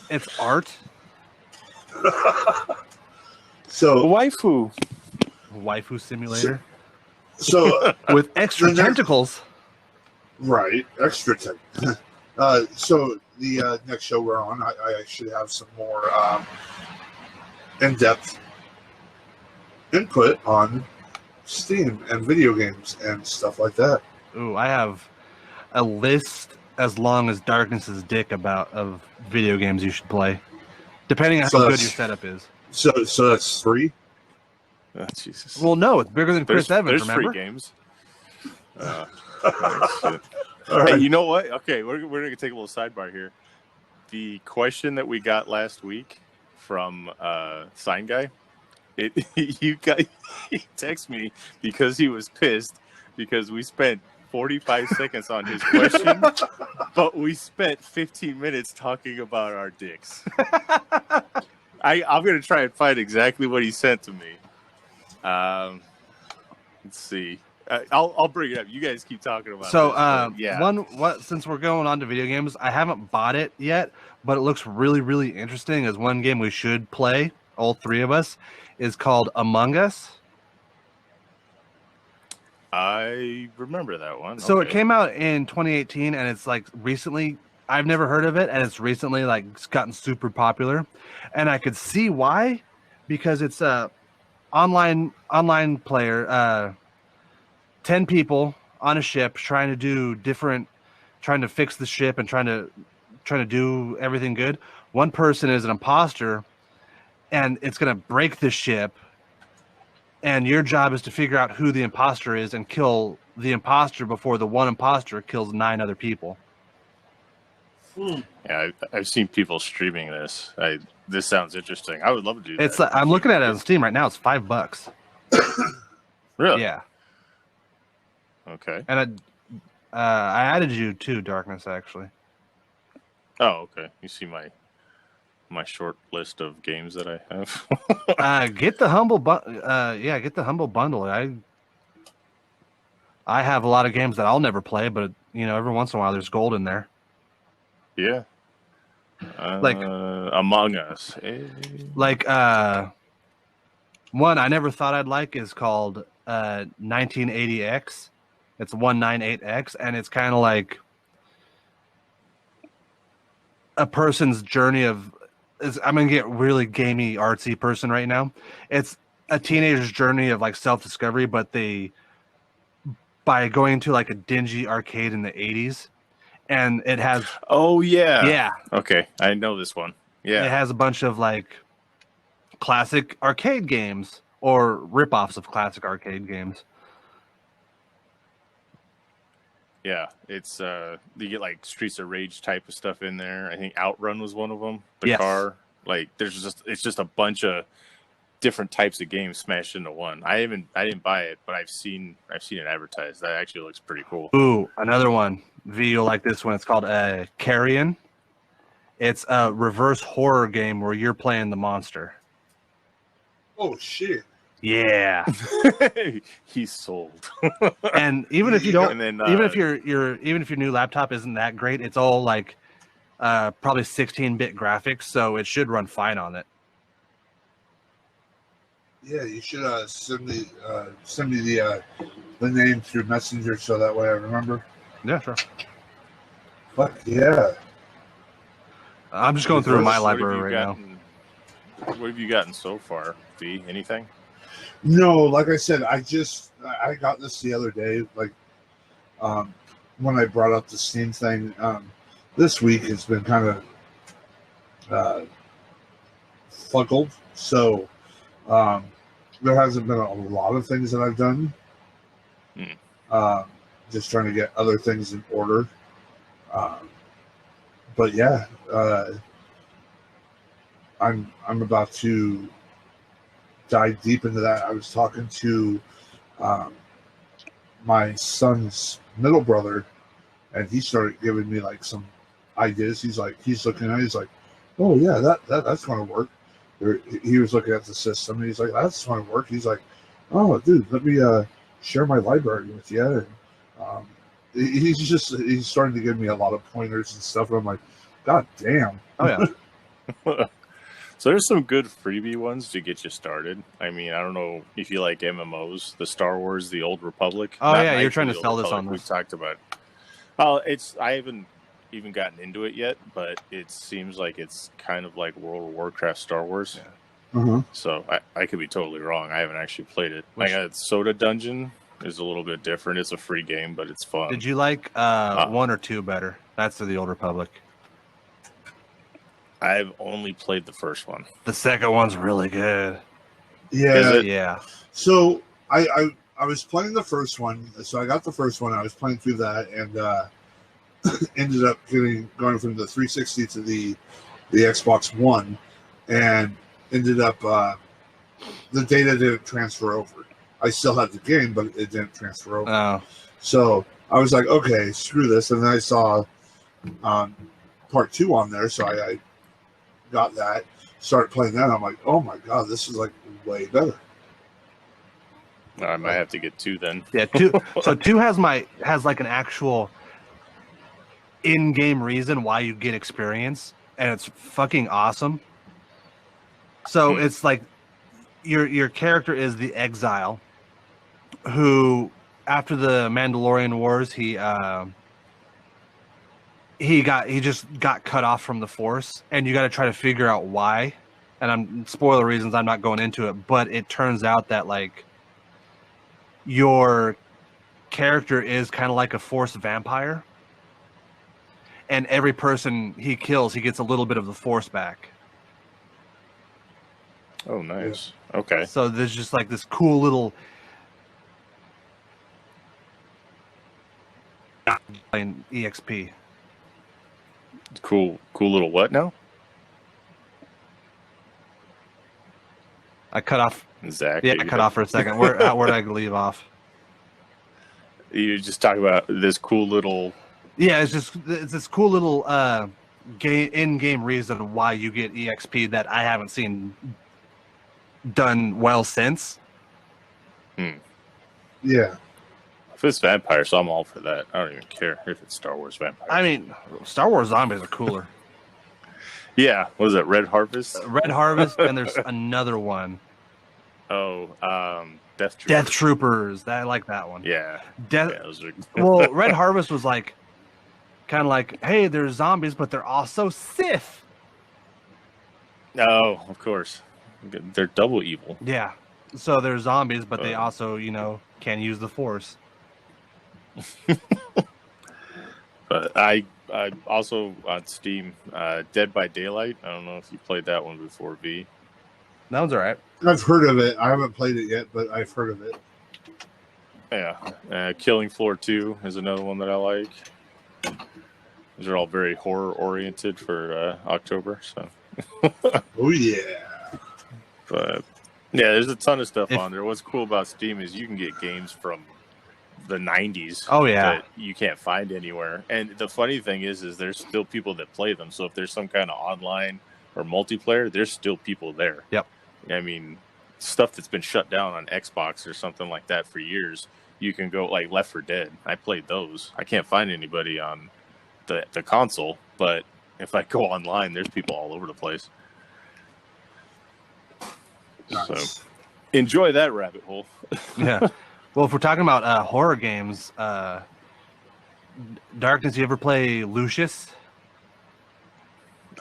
it's art. So waifu Simulator. So with extra tentacles. Right, extra tentacles. So the next show we're on, I should have some more in-depth input on Steam and video games and stuff like that. Ooh, I have a list as long as Darkness's dick of video games you should play, depending on how good your setup is. So that's 3. Oh, Jesus. Well, no, it's bigger than Chris Evans. There's remember? 3 games. Hey, you know what? Okay, we're gonna take a little sidebar here. The question that we got last week from Sign Guy, he texted me because he was pissed because we spent 45 seconds on his question, but we spent 15 minutes talking about our dicks. I'm gonna try and find exactly what he sent to me. Let's see. I'll bring it up. You guys keep talking about it. So, yeah. Since we're going on to video games, I haven't bought it yet, but it looks really, really interesting. As one game we should play, all 3 of us, is called Among Us. I remember that one. So It came out in 2018, and it's like recently. I've never heard of it, and it's recently like gotten super popular, and I could see why, because it's a online player. 10 people on a ship trying to fix the ship and trying to do everything good. One person is an imposter, and it's going to break the ship. And your job is to figure out who the imposter is and kill the imposter before the one imposter kills 9 other people. Yeah, I've seen people streaming this. This sounds interesting. I would love to do that. It's I'm looking at it on Steam right now. It's $5. Really? Yeah. Okay. And I added you to Darkness, actually. Oh, okay. You see my short list of games that I have. Get the humble get the humble bundle. I have a lot of games that I'll never play, but every once in a while there's gold in there. Yeah. Like Among Us. Like one I never thought I'd like is called 1980X. It's 198X, and it's kind of like a person's journey of. I'm gonna get really gamey, artsy person right now. It's a teenager's journey of like self-discovery, but by going to like a dingy arcade in the 80s, and it has. Oh yeah. Yeah. Okay, I know this one. Yeah. It has a bunch of like classic arcade games or rip-offs of classic arcade games. Yeah, it's you get like Streets of Rage type of stuff in there. I think Outrun was one of them. The Yes. car, like it's just a bunch of different types of games smashed into one. I didn't buy it, but I've seen it advertised. That actually looks pretty cool. Ooh, another one. V, you'll like this one. It's called Carrion. It's a reverse horror game where you're playing the monster. Oh shit! Yeah. He's sold. And even if you don't, and then, even if your new laptop isn't that great, it's all like probably 16-bit graphics, so it should run fine on it. Yeah, you should send me the name through Messenger so that way I remember. Yeah, sure. Fuck yeah! I'm just going through my library right now. What have you gotten so far, V? Anything? No, like I said, I got this the other day. Like, when I brought up the Steam thing, this week has been kind of fuckled. So, there hasn't been a lot of things that I've done. Just trying to get other things in order. But yeah, I'm about to dive deep into that. I was talking to my son's middle brother, and he started giving me like some ideas. He's looking at it, he's like, oh yeah, that's going to work. He was looking at the system, and he's like, that's going to work. He's like, oh dude, let me share my library with you. And he's starting to give me a lot of pointers and stuff. And I'm like, god damn. Oh yeah. So there's some good freebie ones to get you started. I mean, I don't know if you like MMOs, the Star Wars, the Old Republic. Oh yeah, you're trying to sell this on this. We've talked about. Well, I haven't even gotten into it yet, but it seems like it's kind of like World of Warcraft Star Wars. Yeah. Mm-hmm. So I could be totally wrong. I haven't actually played it. I got Soda Dungeon is a little bit different. It's a free game, but it's fun. Did you like 1 or 2 better? That's the Old Republic. I've only played the first one. The second one's really good. Yeah. Yeah. So I was playing the first one. So I got the first one. I was playing through that, and ended up going from the 360 to the Xbox One, and ended up the data didn't transfer over. I still had the game, but it didn't transfer over. Oh. So I was like, okay, screw this. And then I saw part 2 on there, so I got that, started playing that. I'm like, oh my god, this is like way better. I might have to get 2 then. Yeah, 2. So 2 has like an actual in-game reason why you get experience, and it's fucking awesome. So it's like your character is the exile who, after the Mandalorian Wars, he just got cut off from the Force, and you got to try to figure out why. And I'm spoiler reasons, I'm not going into it, but it turns out that like your character is kind of like a Force vampire, and every person he kills, he gets a little bit of the Force back. Oh, nice. Yeah. Okay. So there's just like this cool little EXP. Cool little what now? I cut off. Zach. Yeah, I cut off for a second. Where did I leave off? You just talk about this cool little. Yeah, it's this cool little in-game reason why you get EXP that I haven't seen done well since. Yeah. If it's vampire, so I'm all for that. I don't even care if it's Star Wars vampire. I mean, Star Wars zombies are cooler. Yeah. What is it? Red Harvest? Red Harvest, and there's another one. Oh, Death Troopers. Death Troopers. I like that one. Yeah. Those are... Well, Red Harvest was like, kind of like, hey, there's zombies, but they're also Sith. Oh, of course. They're double evil. Yeah. So they're zombies, but they also, can use the Force. But I also on Steam, Dead by Daylight. I don't know if you played that one before, V. That one's all right. I've heard of it. I haven't played it yet, but I've heard of it. Yeah. Killing Floor 2 is another one that I like. These are all very horror oriented for October. So. Oh yeah. But Yeah, there's a ton of stuff on there. What's cool about Steam is you can get games from the 90s that you can't find anywhere. And the funny thing is there's still people that play them. So if there's some kind of online or multiplayer, there's still people there. Yep. I mean, stuff that's been shut down on Xbox or something like that for years, you can go, like Left 4 Dead. I played those. I can't find anybody on the console, but if I go online, there's people all over the place. Nice. So enjoy that rabbit hole. Yeah. Well, if we're talking about horror games, Darkness, you ever play Lucius?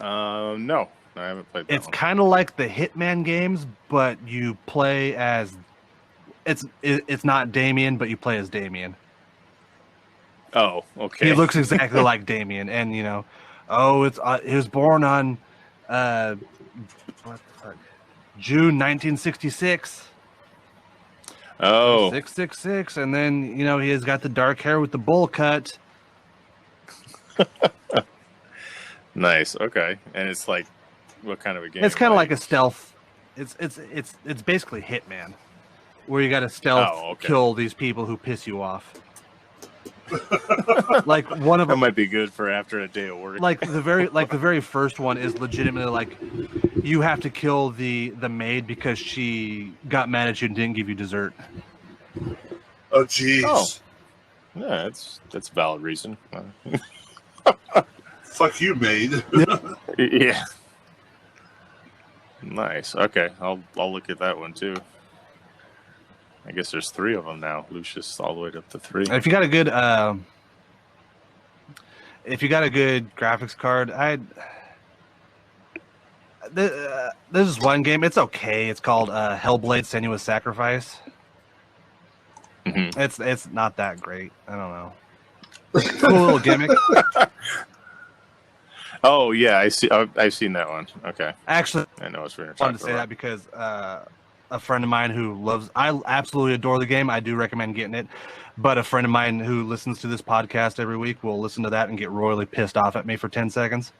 No, I haven't played that. It's kind of like the Hitman games, but you play as it's not Damien, but you play as Damien. Oh, okay. He looks exactly like Damien, and he was born on June 1966. Oh, 666, and then he has got the dark hair with the bowl cut. Nice. Okay, and it's like, what kind of a game? It's kind of like a stealth. It's basically Hitman, where you got to stealth kill these people who piss you off. Like one of them that might be good for after a day of work. Like the very first one is legitimately like you have to kill the maid because she got mad at you and didn't give you dessert. Oh jeez. Oh. Yeah, that's a valid reason. Fuck you, maid. Yeah. Nice. Okay, I'll look at that one too. I guess there's 3 of them now. Lucius all the way up to 3. If you got a good graphics card, this is one game. It's okay. It's called Hellblade: Senua's Sacrifice. Mm-hmm. It's not that great. I don't know. Cool little gimmick. Oh yeah, I see. I've seen that one. Okay. Actually, I know what you're talking about. I wanted to say that because a friend of mine who I absolutely adore the game. I do recommend getting it. But a friend of mine who listens to this podcast every week will listen to that and get royally pissed off at me for 10 seconds.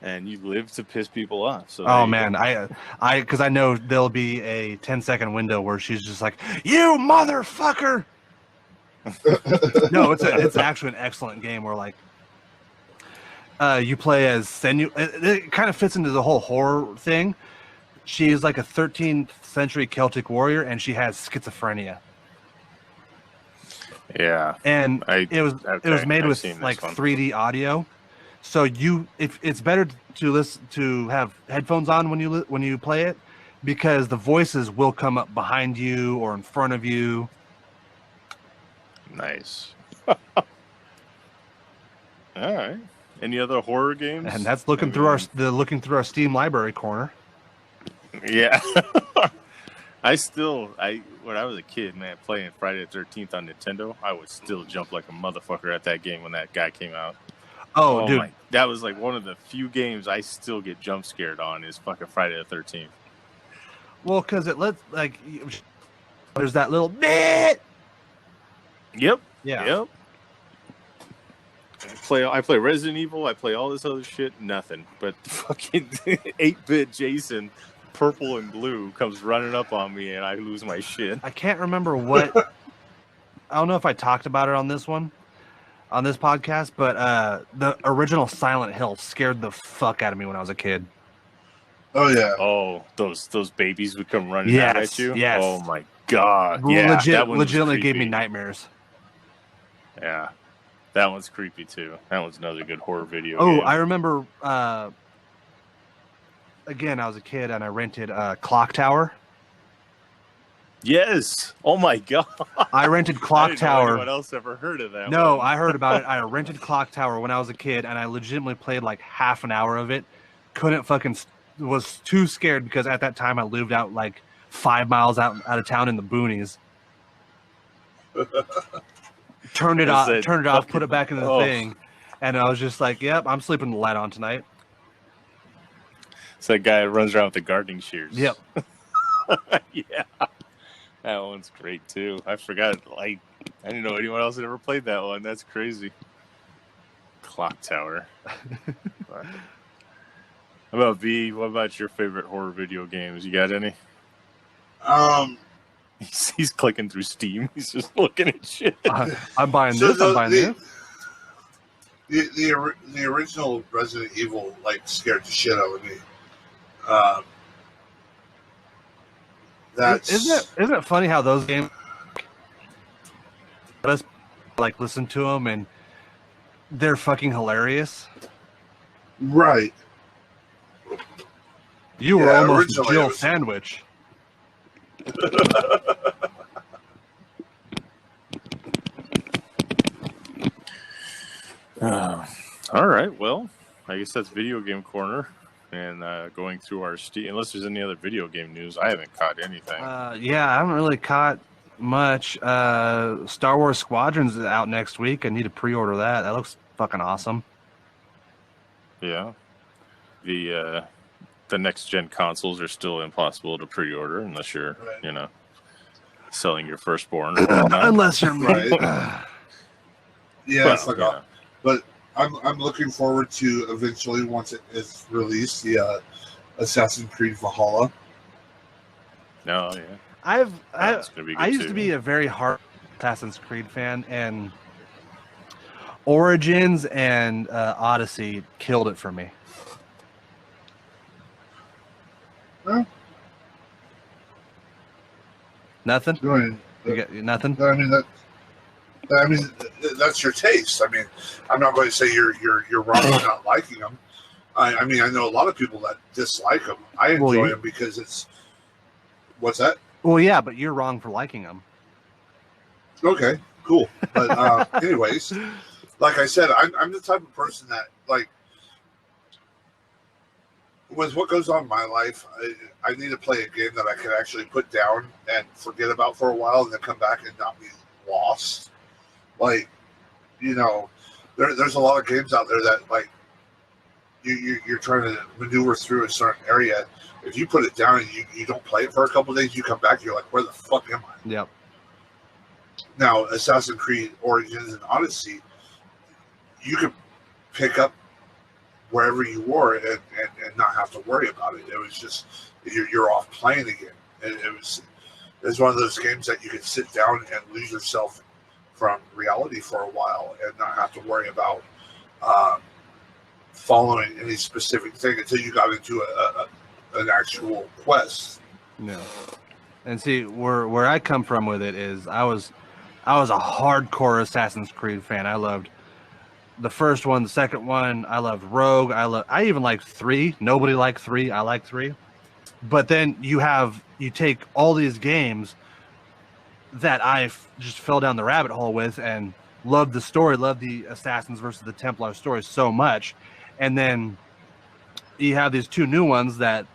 And you live to piss people off. So oh man, because I know there'll be a 10-second window where she's just like, "You motherfucker!" No, it's actually an excellent game where like you play as Senua. It kind of fits into the whole horror thing. She is like a 13th century Celtic warrior, and she has schizophrenia. Yeah, and it was made with like 3D audio. So it's better to have headphones on when you play it, because the voices will come up behind you or in front of you. Nice. All right. Any other horror games? And that's looking through our Steam library corner. Yeah. When I was a kid, man, playing Friday the 13th on Nintendo, I would still jump like a motherfucker at that game when that guy came out. Oh, dude. That was like one of the few games I still get jump scared on is fucking Friday the 13th. Well, because it lets, like, there's that little bit. Yep. Yeah. Yep. I play Resident Evil. I play all this other shit. Nothing. But fucking 8-bit Jason, purple and blue, comes running up on me, and I lose my shit. I can't remember what. I don't know if I talked about it on this podcast, but the original Silent Hill scared the fuck out of me when I was a kid. Oh yeah. Oh, those babies would come running out at you. Yes. Oh my god. Yeah. That one legitimately gave me nightmares. Yeah. That one's creepy too. That one's another good horror video game. I remember. Again, I was a kid and I rented Clock Tower. Yes. Oh my god. I rented Clock Tower. Anyone else ever heard of that? No, one. I heard about it. I rented Clock Tower when I was a kid, and I legitimately played like half an hour of it. Was too scared because at that time I lived out like 5 miles out of town in the boonies. Turned it off, put it back in the thing, and I was just like, "Yep, I'm sleeping with the light on tonight." It's that guy that runs around with the gardening shears. Yep. Yeah. That one's great too. I forgot. Like, I didn't know anyone else had ever played that one. That's crazy. Clock Tower. How about V? What about your favorite horror video games? You got any? Um, He's clicking through Steam. He's just looking at shit. I'm buying So this. I'm buying this. the original Resident Evil scared the shit out of me. That's Isn't it funny how those games let us listen to them and they're fucking hilarious. right. You were Yeah, almost originally Jill it was- Sandwich. All right. Well, I guess that's Video Game Corner. And going through our Steam, unless there's any other video game news, I haven't caught anything. Yeah, I haven't really caught much. Star Wars Squadrons is out next week. I need to pre-order that. That looks fucking awesome. Yeah. The next gen consoles are still impossible to pre-order unless you're, Right. selling your firstborn or whatnot. Unless you're Right. Yeah, Well, it's but I'm looking forward to eventually, once it is released, the Assassin's Creed Valhalla. No, yeah. That's gonna be good I used too. to be a very hard Assassin's Creed fan, and Origins and Odyssey killed it for me. Huh? Nothing? I mean, You got nothing? that's your taste. I mean, I'm not going to say you're wrong for not liking them. I mean, I know a lot of people that dislike them. I enjoy them because it's. What's that? Well, yeah, but you're wrong for liking them. Okay, cool. But anyways, like I said, I'm the type of person that with what goes on in my life, I need to play a game that I can actually put down and forget about for a while, and then come back and not be lost. There's a lot of games out there that you're trying to maneuver through a certain area. If you put it down and you don't play it for a couple of days, you come back, you're like, where the fuck am I? Yep. Now, Assassin's Creed Origins and Odyssey, you could pick up wherever you were and not have to worry about it. It was just you're off playing again, and it's one of those games that you can sit down and lose yourself from reality for a while and not have to worry about following any specific thing until you got into an actual quest. No. And see, where I come from with it is I was a hardcore Assassin's Creed fan. I loved the first one, the second one. I loved Rogue. I even liked 3. Nobody liked 3. I like 3. But then you take all these games that I just fell down the rabbit hole with and loved the story, loved the Assassins versus the Templar story so much. And then you have these 2 new ones that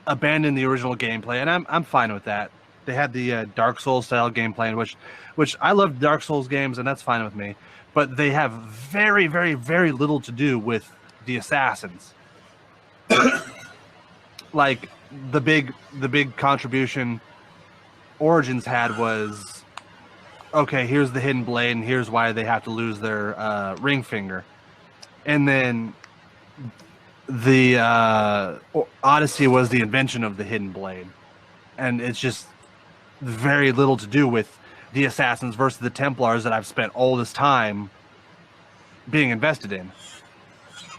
abandon the original gameplay, and I'm fine with that. They had the Dark Souls style gameplay, which I love Dark Souls games, and that's fine with me. But they have very, very, very little to do with the Assassins. The big contribution Origins had was, okay, here's the hidden blade, and here's why they have to lose their ring finger. And then the Odyssey was the invention of the hidden blade. And it's just very little to do with the Assassins versus the Templars that I've spent all this time being invested in.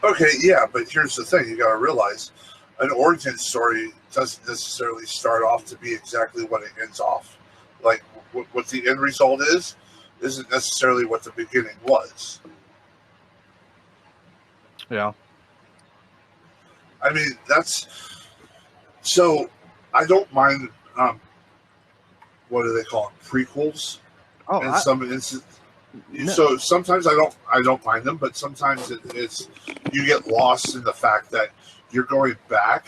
Okay, yeah, but here's the thing. You got to realize an origin story doesn't necessarily start off to be exactly what it ends off. Like, what the end result isn't necessarily what the beginning was. Yeah. I mean, so I don't mind, what do they call them? Prequels? Oh, In some instances. No. So sometimes I don't mind them, but sometimes it's you get lost in the fact that you're going back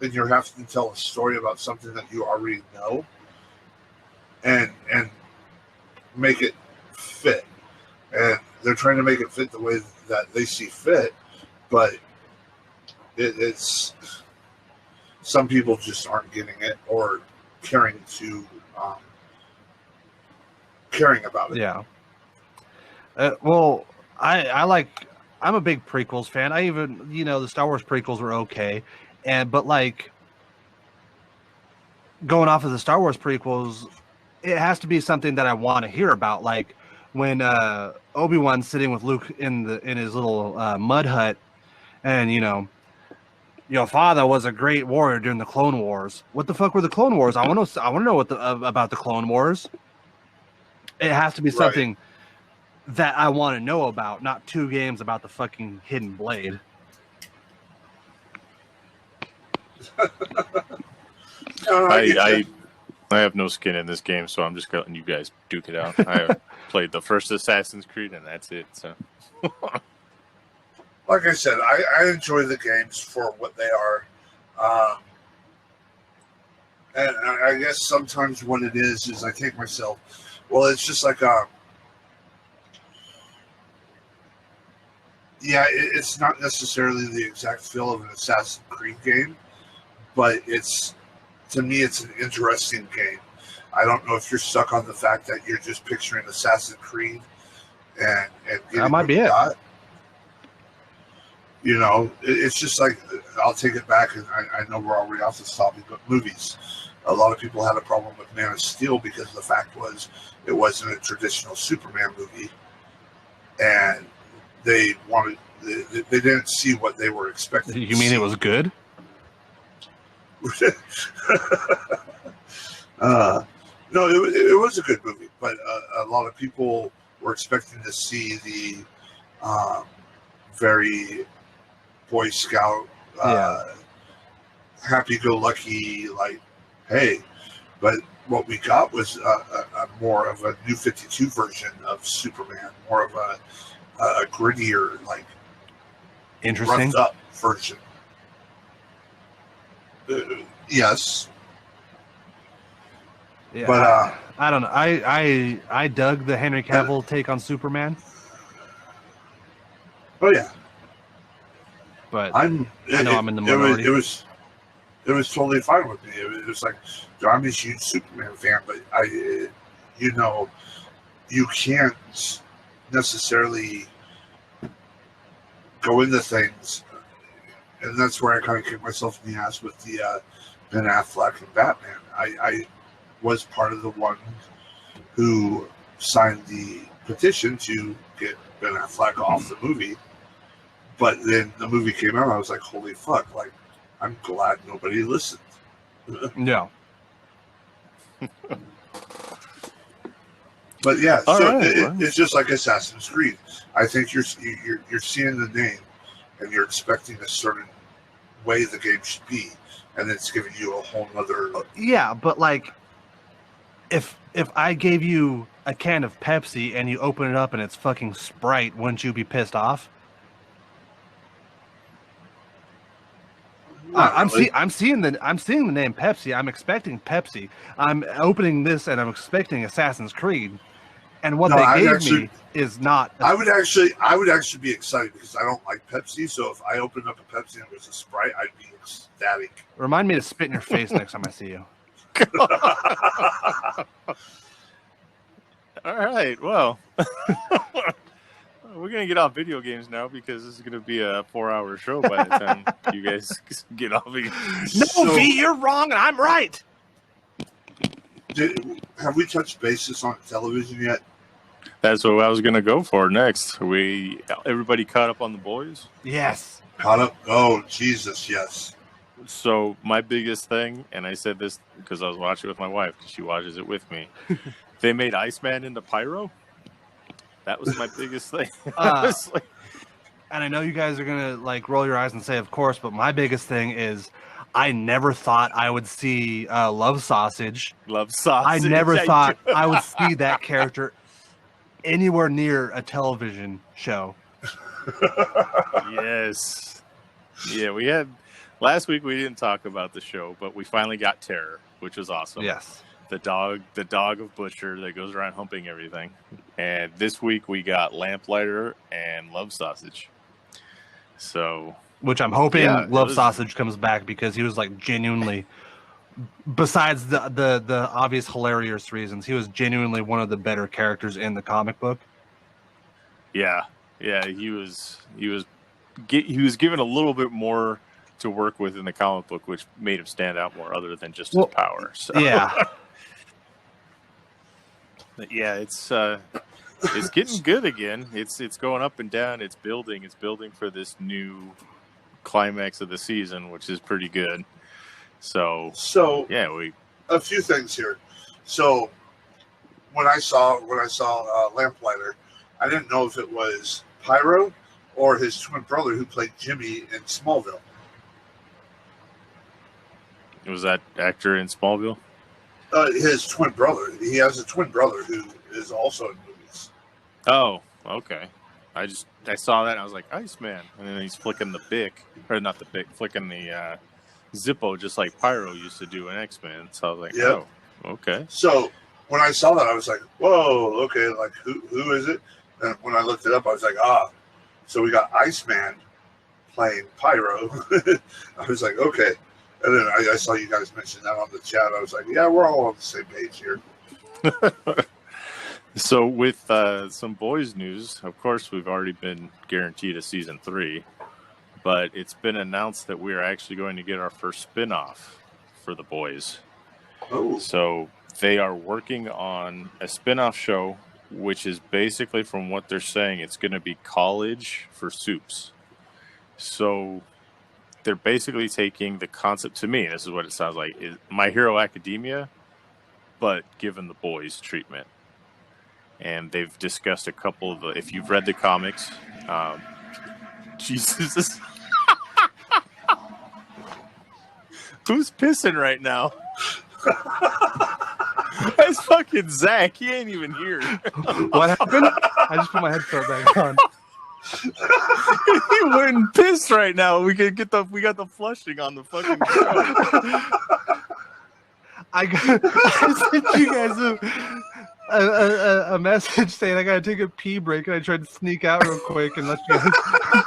and you're having to tell a story about something that you already know and make it fit. And they're trying to make it fit the way that they see fit, but it's some people just aren't getting it or caring about it. Yeah. Well, I like I'm a big prequels fan. I even, the Star Wars prequels were okay, but like going off of the Star Wars prequels, it has to be something that I want to hear about. Like when Obi-Wan's sitting with Luke in his little mud hut, and your father was a great warrior during the Clone Wars. What the fuck were the Clone Wars? I want to know about the Clone Wars. It has to be something that I want to know about, not 2 games about the fucking hidden blade. I have no skin in this game, so I'm just letting you guys duke it out. I have played the first Assassin's Creed, and that's it. So, like I said, I enjoy the games for what they are, and I guess sometimes what it is I take myself. Well, it's just like it's not necessarily the exact feel of an Assassin's Creed game, but to me, it's an interesting game. I don't know if you're stuck on the fact that you're just picturing Assassin's Creed and that might be it. It's just like, I'll take it back, and I know we're already off this topic, but movies. A lot of people had a problem with Man of Steel because the fact was it wasn't a traditional Superman movie, and they didn't see what they were expecting. You mean it was good? No, it was a good movie, but a lot of people were expecting to see the very Boy Scout, happy-go-lucky, like, hey, but what we got was a more of a New 52 version of Superman, more of a grittier, like, interesting, roughed up version. Yes. Yeah, but I don't know. I dug the Henry Cavill take on Superman. Oh yeah. But I know I'm in the minority. It was totally fine with me. It was like, I'm a huge Superman fan, but you can't necessarily go into things, and that's where I kind of kicked myself in the ass with the Ben Affleck and Batman. I was part of the one who signed the petition to get Ben Affleck off the movie, but then the movie came out, and I was like, holy fuck, like, I'm glad nobody listened. No. But yeah, it's just like Assassin's Creed. I think you're seeing the name, and you're expecting a certain way the game should be, and it's giving you a whole other. Yeah, but like, if I gave you a can of Pepsi and you open it up and it's fucking Sprite, wouldn't you be pissed off? I'm seeing the name Pepsi. I'm expecting Pepsi. I'm opening this and I'm expecting Assassin's Creed. And what they gave me is not. I would actually be excited because I don't like Pepsi. So if I opened up a Pepsi and it was a Sprite, I'd be ecstatic. Remind me to spit in your face next time I see you. All right. Well, we're gonna get off video games now because this is gonna be a 4-hour show by the time you guys get off. No, V, you're wrong and I'm right. Have we touched bases on television yet? That's what I was gonna go for next. Everybody caught up on The Boys? Yes. Caught up? Oh, Jesus, yes. So my biggest thing, and I said this because I was watching it with my wife because she watches it with me. They made Iceman into Pyro. That was my biggest thing. And I know you guys are gonna like roll your eyes and say, "Of course," but my biggest thing is, I never thought I would see Love Sausage. Love Sausage. I never thought I would see that character anywhere near a television show. Yes. Yeah, we had last week. We didn't talk about the show, but we finally got Terror, which was awesome. Yes. The dog of Butcher that goes around humping everything. And this week we got Lamplighter and Love Sausage. So, which I'm hoping Love Sausage comes back because he was like genuinely, besides the obvious hilarious reasons, he was genuinely one of the better characters in the comic book. Yeah. Yeah, he was given a little bit more to work with in the comic book, which made him stand out more, other than just his power. So. Yeah, Yeah, it's getting good again. It's going up and down. It's building. It's building for this new climax of the season, which is pretty good. So yeah, a few things here. So when I saw Lamplighter, I didn't know if it was Pyro or his twin brother who played Jimmy in Smallville. Was that actor in Smallville? His twin brother. He has a twin brother who is also in movies. Oh, okay. I saw that and I was like, Iceman. And then he's flicking the Bic, or not the Bic, flicking the Zippo just like Pyro used to do in X-Men. So I was like, oh, okay. So when I saw that, I was like, whoa, okay, like who is it? And when I looked it up, I was like, so we got Iceman playing Pyro. I was like, okay. And then I saw you guys mention that on the chat. I was like, yeah, we're all on the same page here. So with some boys news, of course, we've already been guaranteed a season 3, but it's been announced that we are actually going to get our first spin-off for the boys. Oh. So they are working on a spin-off show, which is basically, from what they're saying, it's going to be college for soups. So they're basically taking the concept, to me, this is what it sounds like, is My Hero Academia, but given the boys treatment. And they've discussed a couple of the, if you've read the comics, Jesus. Who's pissing right now? That's fucking Zach. He ain't even here. What happened? I just put my headset back on. He wouldn't piss right now. We got the flushing on the fucking show. I sent you guys a message saying I gotta take a pee break, and I tried to sneak out real quick and let you guys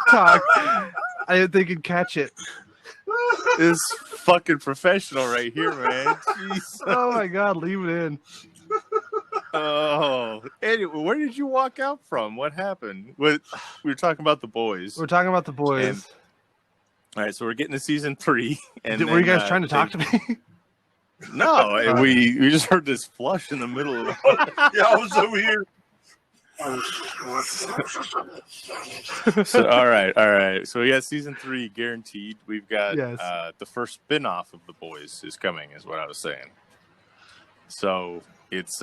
talk. I didn't think you'd catch it. This fucking professional right here, man. Jeez. Oh my god, leave it in. Oh, anyway, where did you walk out from? What happened? We were talking about the boys. We're talking about the boys. All right, so we're getting to season 3. And were you guys trying to talk to me? No, we just heard this flush in the middle of the. Yeah, I was over here. So, all right. So we got season 3 guaranteed. We've got the first spin-off of the boys is coming, is what I was saying. So it's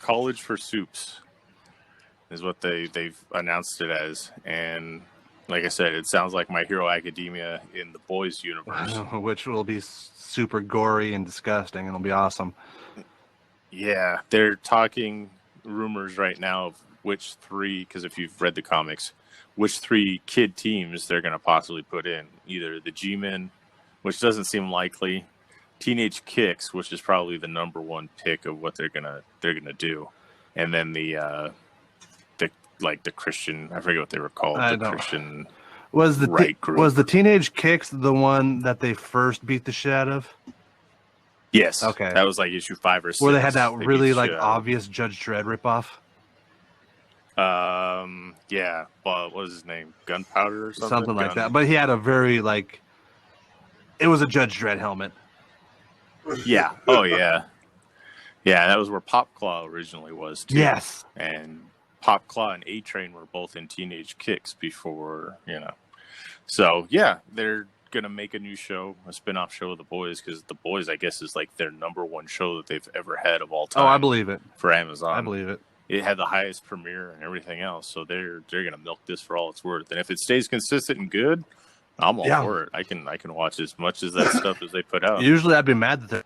College for Soups is what they've announced it as, and like I said, it sounds like My Hero Academia in the boys universe, which will be super gory and disgusting, and it'll be awesome. Yeah, they're talking rumors right now of which 3, because if you've read the comics, which 3 kid teams they're going to possibly put in. Either the G-Men, which doesn't seem likely, Teenage Kicks, which is probably the number 1 pick of what they're gonna do, and then the Christian, I forget what they were called. Christian was the right group. Was the Teenage Kicks the one that they first beat the shit out of? Yes. Okay. That was like issue 5 or 6. Where they had that really obvious Judge Dredd ripoff. Yeah. Well, what was his name? Gunpowder or something? Something like that. But he had a very it was a Judge Dredd helmet. Yeah. Oh yeah. Yeah, that was where Pop Claw originally was too. Yes. And Pop Claw and A-Train were both in Teenage Kicks before, So yeah, they're gonna make a new show, a spin-off show of the boys, because the boys, I guess, is like their number 1 show that they've ever had of all time. Oh, I believe it. For Amazon. I believe it. It had the highest premiere and everything else, so they're gonna milk this for all it's worth. And if it stays consistent and good, I'm all for it. I can watch as much as that stuff as they put out. Usually I'd be mad that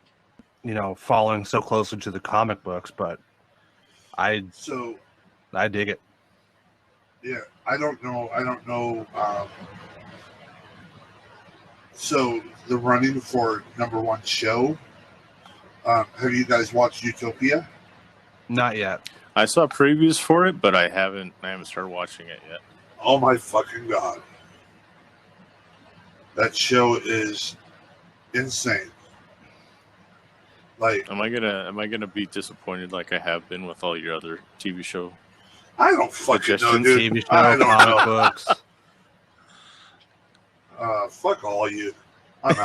they're following so closely to the comic books, but I dig it. Yeah, I don't know. So the running for number 1 show. Have you guys watched Utopia? Not yet. I saw previews for it, but I haven't started watching it yet. Oh my fucking god. That show is insane. Like, am I gonna be disappointed like I have been with all your other TV show? I don't fucking know, Suggestions, dude. TV I show, don't comic know. books. Fuck all you. I'm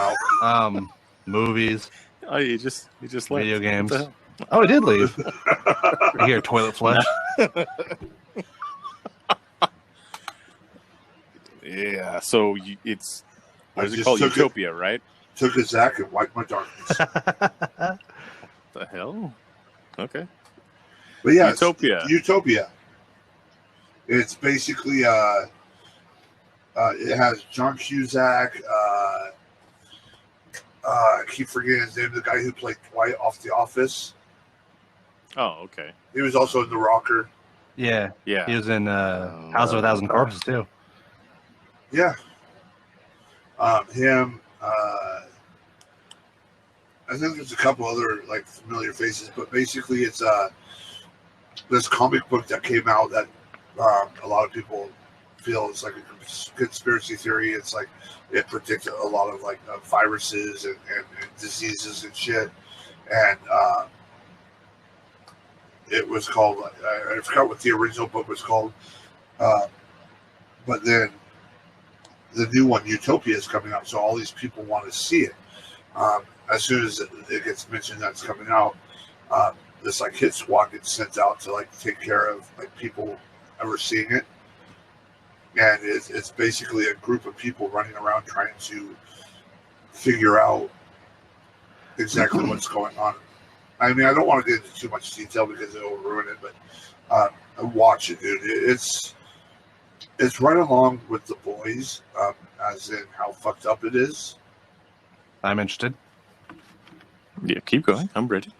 out. Movies, Oh, you just left. video games. What the hell? Oh, I did leave. I hear toilet flush. Yeah. So it's what I is it just called? took Utopia, right? Took a Zach and wiped my darkness. The hell? Okay. But yeah, Utopia. Utopia. It's basically it has John Cusack. I keep forgetting his name. The guy who played Dwight off The Office. Oh, okay. He was also in The Rocker. Yeah. Yeah. He was in House of a Thousand Corpses too. Yeah. Him. I think there's a couple other like familiar faces, but basically it's this comic book that came out that a lot of people feel is like a conspiracy theory. It's like it predicted a lot of like viruses and diseases and shit, and it was called I forgot what the original book was called, but then the new one Utopia is coming out, so all these people want to see it. As soon as it gets mentioned that's coming out, this like hit squad gets sent out to like take care of like people ever seeing it, and it's basically a group of people running around trying to figure out exactly what's going on. I mean, I don't want to get into too much detail because it'll ruin it, but watch it, dude. It's right along with The Boys, as in how fucked up it is. I'm interested. Yeah, keep going. I'm ready.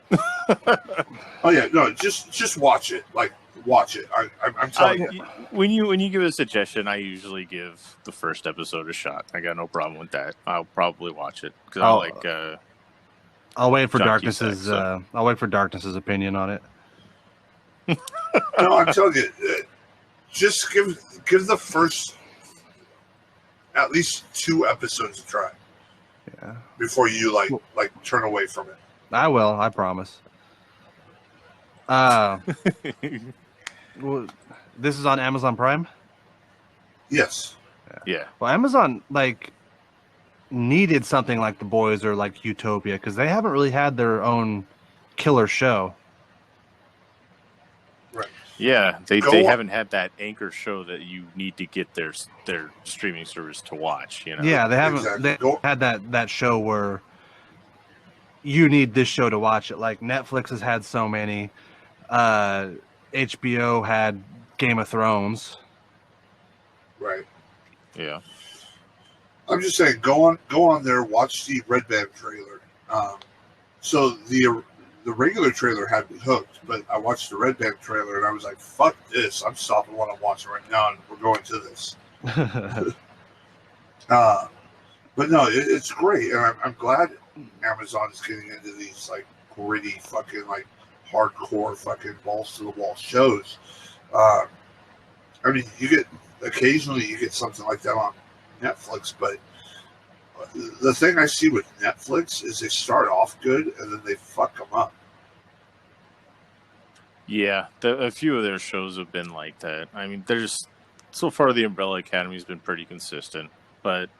Oh yeah, no, just watch it. Like watch it. I'm telling you. When you give a suggestion, I usually give the first episode a shot. I got no problem with that. I'll probably watch it because I like. I'll wait for John Darkness's. Cusack, so. I'll wait for Darkness's opinion on it. No, I'm telling you, just give the first at least 2 episodes a try. Yeah. Before you like turn away from it. I will. I promise. Well, this is on Amazon Prime. Yes. Yeah. Well, Amazon like needed something like The Boys or like Utopia because they haven't really had their own killer show. Right. Yeah, they haven't had that anchor show that you need to get their streaming service to watch. You know. Yeah, they haven't. Exactly. They had that show where you need this show to watch it. Like Netflix has had so many. HBO had Game of Thrones. Right. Yeah. I'm just saying, go on there, watch the Red Band trailer. So the regular trailer had me hooked, but I watched the Red Band trailer and I was like, "Fuck this! I'm stopping what I'm watching right now, and we're going to this." But no, it's great, and I'm glad Amazon is getting into these like gritty, fucking like hardcore, fucking balls to the wall shows. I mean, occasionally you get something like that on Netflix, but the thing I see with Netflix is they start off good and then they fuck them up. Yeah, a few of their shows have been like that. I mean, so far the Umbrella Academy has been pretty consistent, but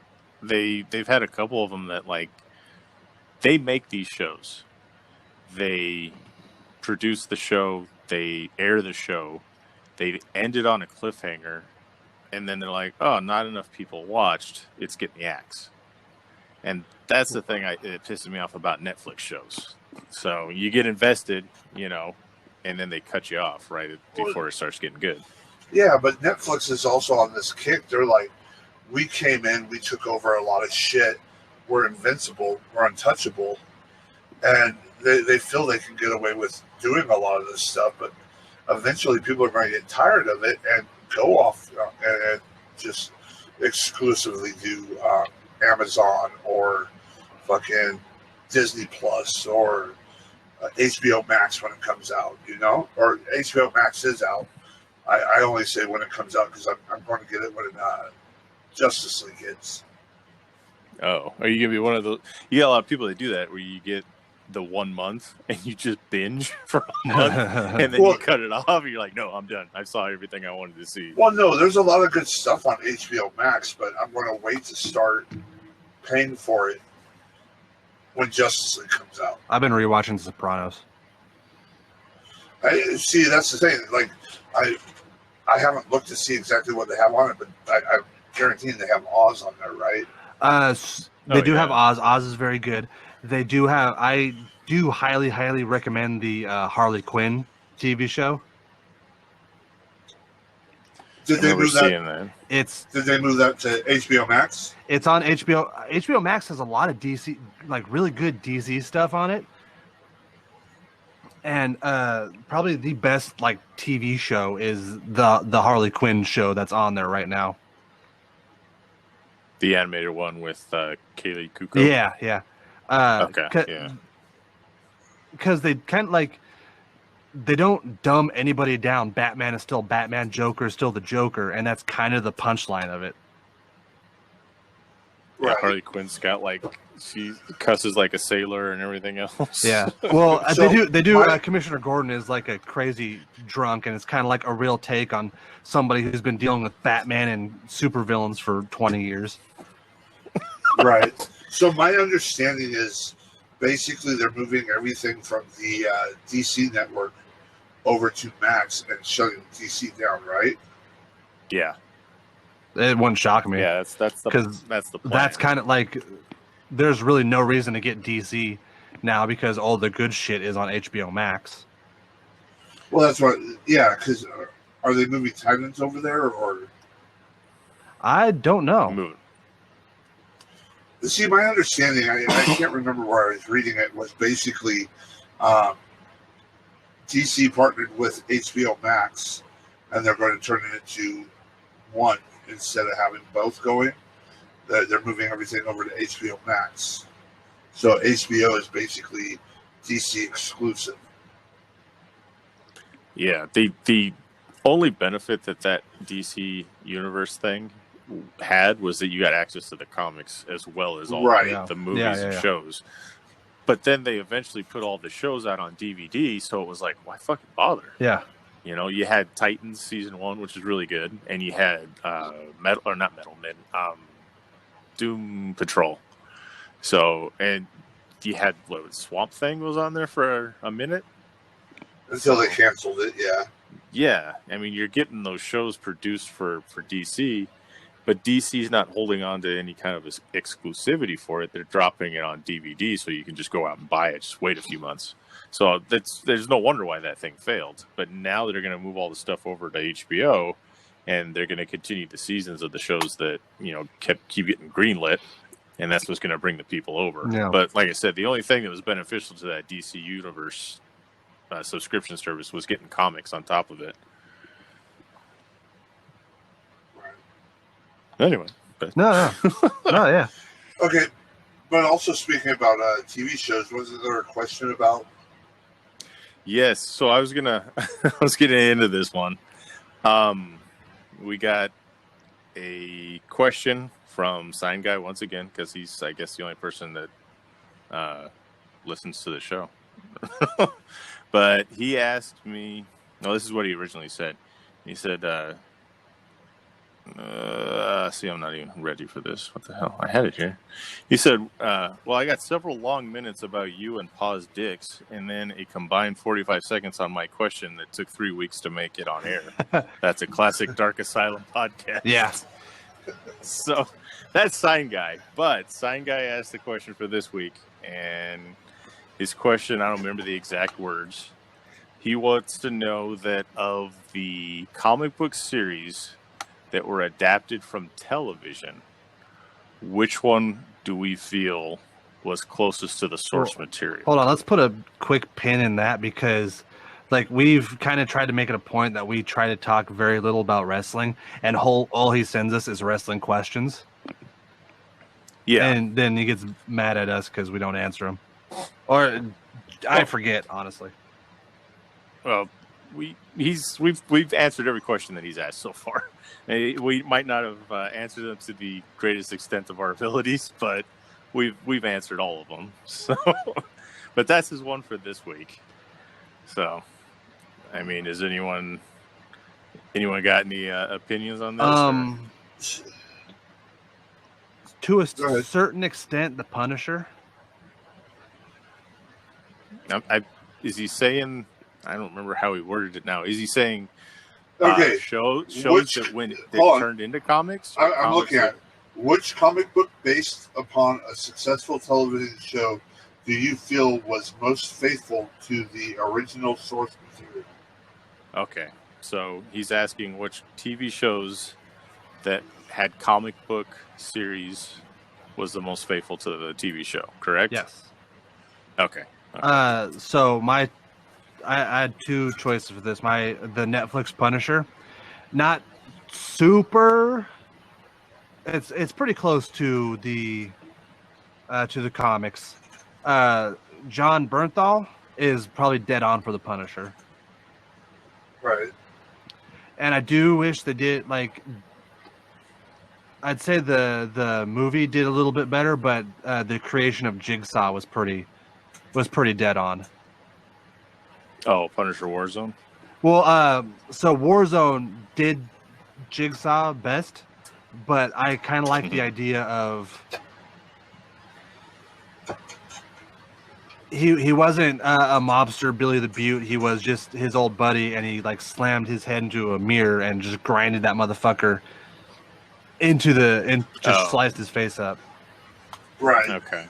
they've had a couple of them that like they make these shows, they produce the show, they air the show, they end it on a cliffhanger, and then they're like, "Oh, not enough people watched. It's getting the axe." And that's the thing it pisses me off about Netflix shows. So you get invested, you know, and then they cut you off right before it starts getting good. Yeah, but Netflix is also on this kick. They're like, we came in, we took over a lot of shit. We're invincible. We're untouchable. And they feel they can get away with doing a lot of this stuff, but eventually people are going to get tired of it and go off and just exclusively do Amazon or fucking Disney Plus or HBO Max when it comes out, you know? Or HBO Max is out. I only say when it comes out because I'm going to get it when Justice League hits. Oh, are you going to be one of those? You got a lot of people that do that where you get the 1 month and you just binge for a month and then you cut it off and you're like, no, I'm done. I saw everything I wanted to see. Well, no, there's a lot of good stuff on HBO Max, but I'm going to wait to start paying for it when Justice League comes out. I've been rewatching Sopranos. See, that's the thing. Like, I haven't looked to see exactly what they have on it, but I guarantee they have Oz on there, right? They do have Oz. Oz is very good. They do have. I do highly, highly recommend the Harley Quinn TV show. Did they move that? Did they move that to HBO Max? It's on HBO. HBO Max has a lot of DC, like really good DC stuff on it, and probably the best like TV show is the Harley Quinn show that's on there right now. The animated one with Kaylee Cuoco. Yeah. Because they kind of like, they don't dumb anybody down. Batman is still Batman, Joker is still the Joker, and that's kind of the punchline of it. Yeah, right. Harley Quinn's got like, she cusses like a sailor and everything else. Yeah, well, they do. Commissioner Gordon is like a crazy drunk, and it's kind of like a real take on somebody who's been dealing with Batman and supervillains for 20 years. Right. So my understanding is basically they're moving everything from the DC network over to Max and shutting DC down, right? Yeah. It wouldn't shock me. Yeah, that's the plan. That's kind of like, there's really no reason to get DC now because all the good shit is on HBO Max. Well, that's what. Yeah, because are they moving Titans over there or? I don't know. See, my understanding, I can't remember where I was reading it, was basically DC partnered with HBO Max, and they're going to turn it into one instead of having both going. They're moving everything over to HBO Max. So HBO is basically DC exclusive. Yeah, the only benefit that DC universe thing had was that you got access to the comics as well as all the movies and shows. But then they eventually put all the shows out on DVD, so it was like, why fucking bother? Yeah. You know, you had Titans season 1, which is really good, and you had Doom Patrol. So, and you had Swamp Thing was on there for a minute until they canceled it. Yeah, I mean, you're getting those shows produced for DC. But DC's not holding on to any kind of exclusivity for it. They're dropping it on DVD so you can just go out and buy it. Just wait a few months. So there's no wonder why that thing failed. But now they're going to move all the stuff over to HBO, and they're going to continue the seasons of the shows that, you know, keep getting greenlit, and that's what's going to bring the people over. Yeah. But like I said, the only thing that was beneficial to that DC Universe subscription service was getting comics on top of it. Anyway, no, yeah. Okay, but also speaking about TV shows, wasn't there a question about? Yes, so I was getting into this one. We got a question from Sign Guy once again because he's, I guess, the only person that listens to the show. But he asked me. No, this is what he originally said. He said. See, I'm not even ready for this. What the hell? I had it here. He said, well, I got several long minutes about you and Pa's dicks, and then a combined 45 seconds on my question that took 3 weeks to make it on air. That's a classic Dark Asylum podcast. Yeah. So that's Sign Guy. But Sign Guy asked the question for this week, and his question, I don't remember the exact words. He wants to know that of the comic book series that were adapted from television, which one do we feel was closest to the source material? Hold on, let's put a quick pin in that because, like, we've kind of tried to make it a point that we try to talk very little about wrestling, and all he sends us is wrestling questions. Yeah, and then he gets mad at us because we don't answer them, or I forget, honestly. Well, we've answered every question that he's asked so far. We might not have answered them to the greatest extent of our abilities, but we've answered all of them. So, But that's his one for this week. So, I mean, is anyone got any opinions on this? To a certain extent, The Punisher. Is he saying? I don't remember how he worded it now. Is he saying shows that when they turned into comics? I'm looking at which comic book based upon a successful television show do you feel was most faithful to the original source material? Okay, so he's asking which TV shows that had comic book series was the most faithful to the TV show, correct? Yes. Okay. So I had two choices for this. The Netflix Punisher, not super. It's pretty close to the comics. John Bernthal is probably dead on for the Punisher. Right. And I do wish they did I'd say the movie did a little bit better, but the creation of Jigsaw was pretty dead on. Oh, Punisher Warzone? Well, so Warzone did Jigsaw best, but I kind of like the idea of he wasn't a mobster Billy the Beaut. He was just his old buddy, and he slammed his head into a mirror and just grinded that motherfucker sliced his face up. Right. Okay.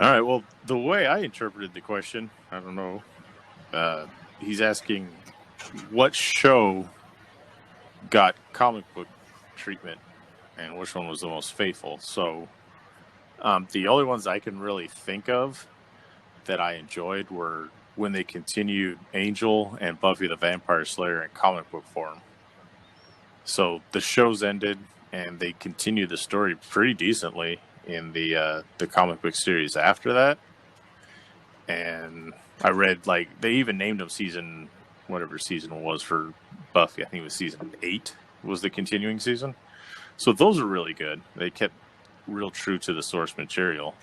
All right. Well, the way I interpreted the question, I don't know. He's asking what show got comic book treatment and which one was the most faithful. So the only ones I can really think of that I enjoyed were when they continued Angel and Buffy the Vampire Slayer in comic book form. So the shows ended and they continued the story pretty decently in the comic book series after that. And I read they even named them whatever season it was for Buffy. I think it was season 8 was the continuing season. So those are really good. They kept real true to the source material.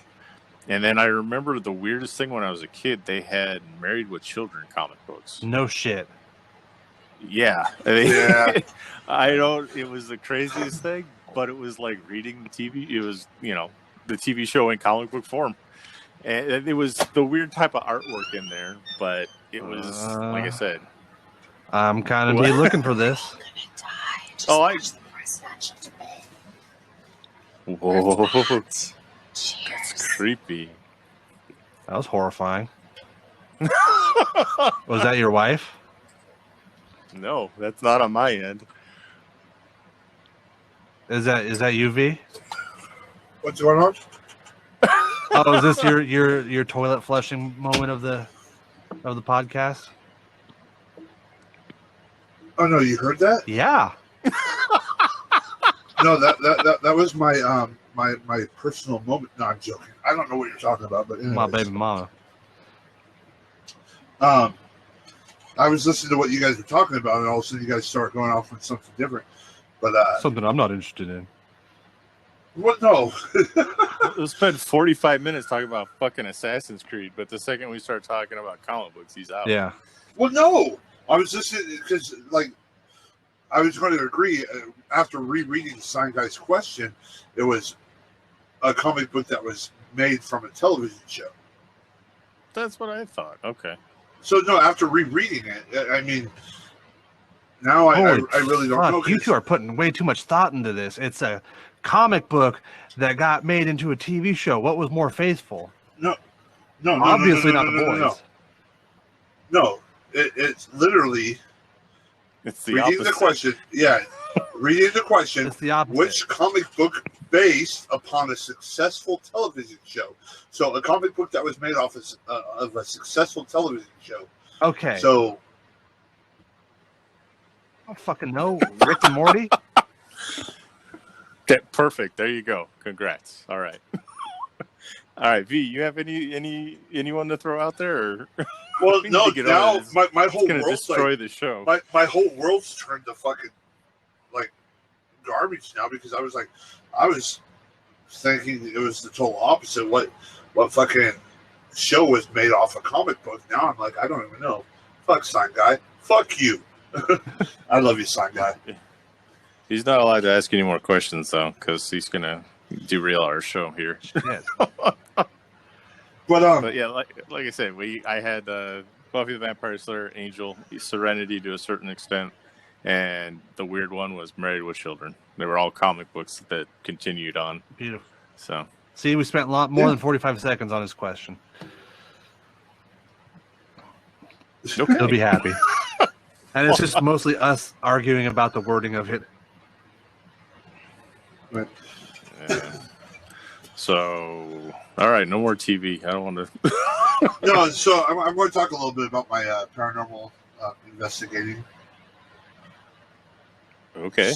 And then I remember the weirdest thing when I was a kid, they had Married with Children comic books. No shit. Yeah. It was the craziest thing, but it was like reading the TV. It was, the TV show in comic book form. And it was the weird type of artwork in there, but it was, like I said. I'm kind of looking for this. Whoa. That's creepy. That was horrifying. Was that your wife? No, that's not on my end. Is that you, V? What's going on? Oh, is this your toilet flushing moment of the podcast? Oh no, you heard that? Yeah. No, that was my my personal moment. No, I'm joking. I don't know what you're talking about, but anyways. My baby mama. I was listening to what you guys were talking about, and all of a sudden you guys start going off on something different. But something I'm not interested in. What? No. We'll spend 45 minutes talking about fucking Assassin's Creed, but the second we start talking about comic books, he's out. Yeah. Well, no. I was listening because, I was going to agree. After rereading Sign Guy's question, it was a comic book that was made from a television show. That's what I thought. Okay. So, no, after rereading it, I mean, now I really don't know. You two are putting way too much thought into this. It's a comic book that got made into a TV show. What was more faithful? No, obviously not the boys. No, it's literally. It's the reading opposite. The question. Yeah, reading the question. It's the opposite. Which comic book based upon a successful television show? So a comic book that was made off of a successful television show. Okay. So. I don't fucking know. Rick and Morty. Perfect. There you go. Congrats. All right. All right, V. You have anyone to throw out there? Or well, no. Now my whole world's world's destroy the show. My whole world's turned to fucking garbage now because I was thinking it was the total opposite. what fucking show was made off a comic book. Now I'm like, I don't even know. Fuck Sign Guy. Fuck you. I love you, Sign Guy. He's not allowed to ask any more questions though, because he's gonna derail our show here. But yeah, like I said, I had Buffy the Vampire Slayer, Angel, Serenity to a certain extent, and the weird one was Married with Children. They were all comic books that continued on. Beautiful. So see, we spent a lot more than 45 seconds on his question. okay. He'll be happy. And it's just mostly us arguing about the wording of it. Right. Yeah. So, all right, no more TV. I don't want to. No, so I'm going to talk a little bit about my paranormal investigating. Okay.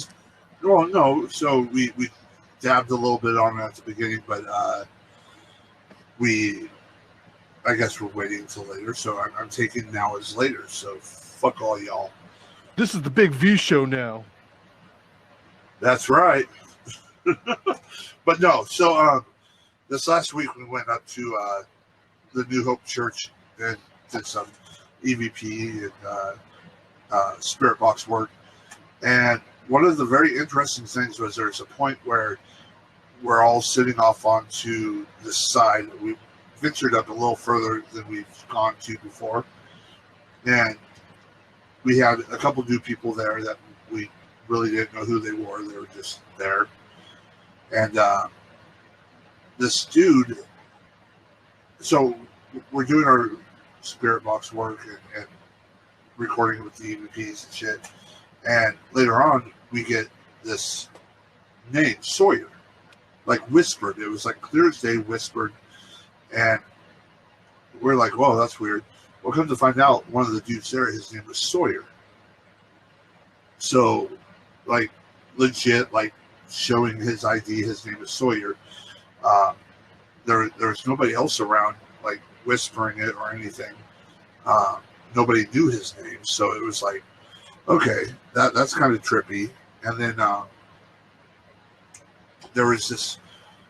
Well, no, so we dabbed a little bit on it at the beginning, but I guess we're waiting until later, so I'm taking now as later, so fuck all y'all. This is the big V show now. That's right. But no, so this last week we went up to the New Hope Church and did some EVP and spirit box work. And one of the very interesting things was there's a point where we're all sitting off onto the side. We ventured up a little further than we've gone to before. And we had a couple new people there that we really didn't know who they were. They were just there. And this dude, so we're doing our spirit box work and recording with the EVPs and shit. And later on, we get this name, Sawyer, like whispered. It was like clear as day, whispered. And we're like, whoa, that's weird. Well, come to find out, one of the dudes there, his name was Sawyer. So, like, legit, like, showing his ID, his name is Sawyer. There was nobody else around, like, whispering it or anything. Nobody knew his name. So it was like, okay, that's kind of trippy. And then there was this,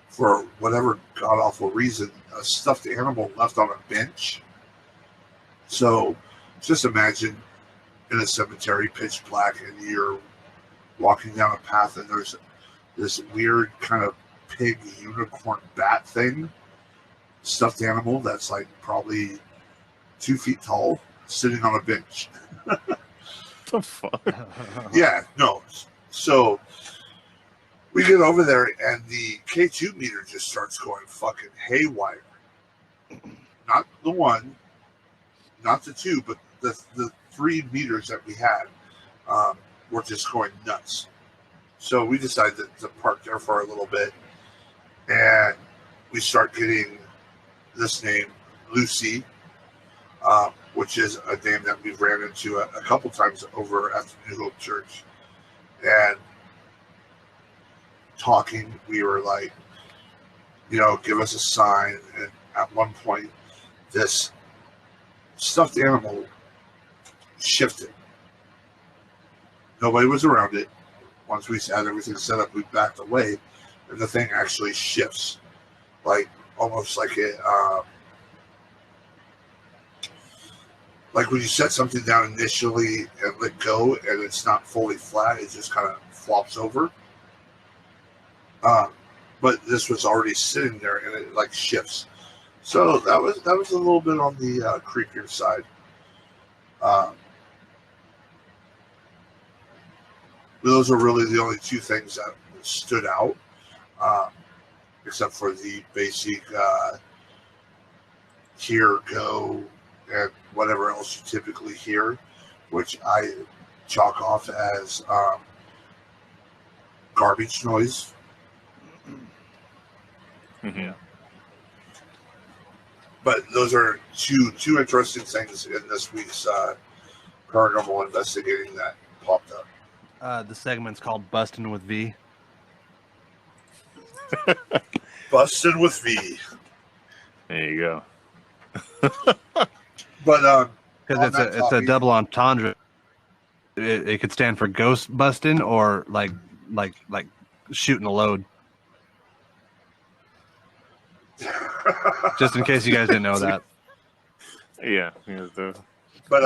for whatever god-awful reason, a stuffed animal left on a bench. So just imagine in a cemetery, pitch black, and you're walking down a path and there's this weird kind of pig unicorn bat thing, stuffed animal that's like probably 2 feet tall, sitting on a bench. The fuck? Yeah, no. So we get over there and the K2 meter just starts going fucking haywire. Not the one, not the two, but the 3 meters that we had were just going nuts. So we decided to park there for a little bit, and we start getting this name, Lucy, which is a name that we've ran into a couple times over at the New Hope Church. And talking, we were like, give us a sign. And at one point, this stuffed animal shifted. Nobody was around it. Once we had everything set up, we backed away, and the thing actually shifts, like almost like it, like when you set something down initially and let go, and it's not fully flat; it just kind of flops over. But this was already sitting there, and it like shifts. So that was a little bit on the creepier side. Those are really the only 2 things that stood out, except for the basic hear, go, and whatever else you typically hear, which I chalk off as garbage noise. Mm-hmm. But those are two interesting things in this week's paranormal investigating that popped up. The segment's called Bustin' with V. Bustin' with V. There you go. But because it's a double entendre. It could stand for ghost busting or like shooting a load. Just in case you guys didn't know that. Yeah. But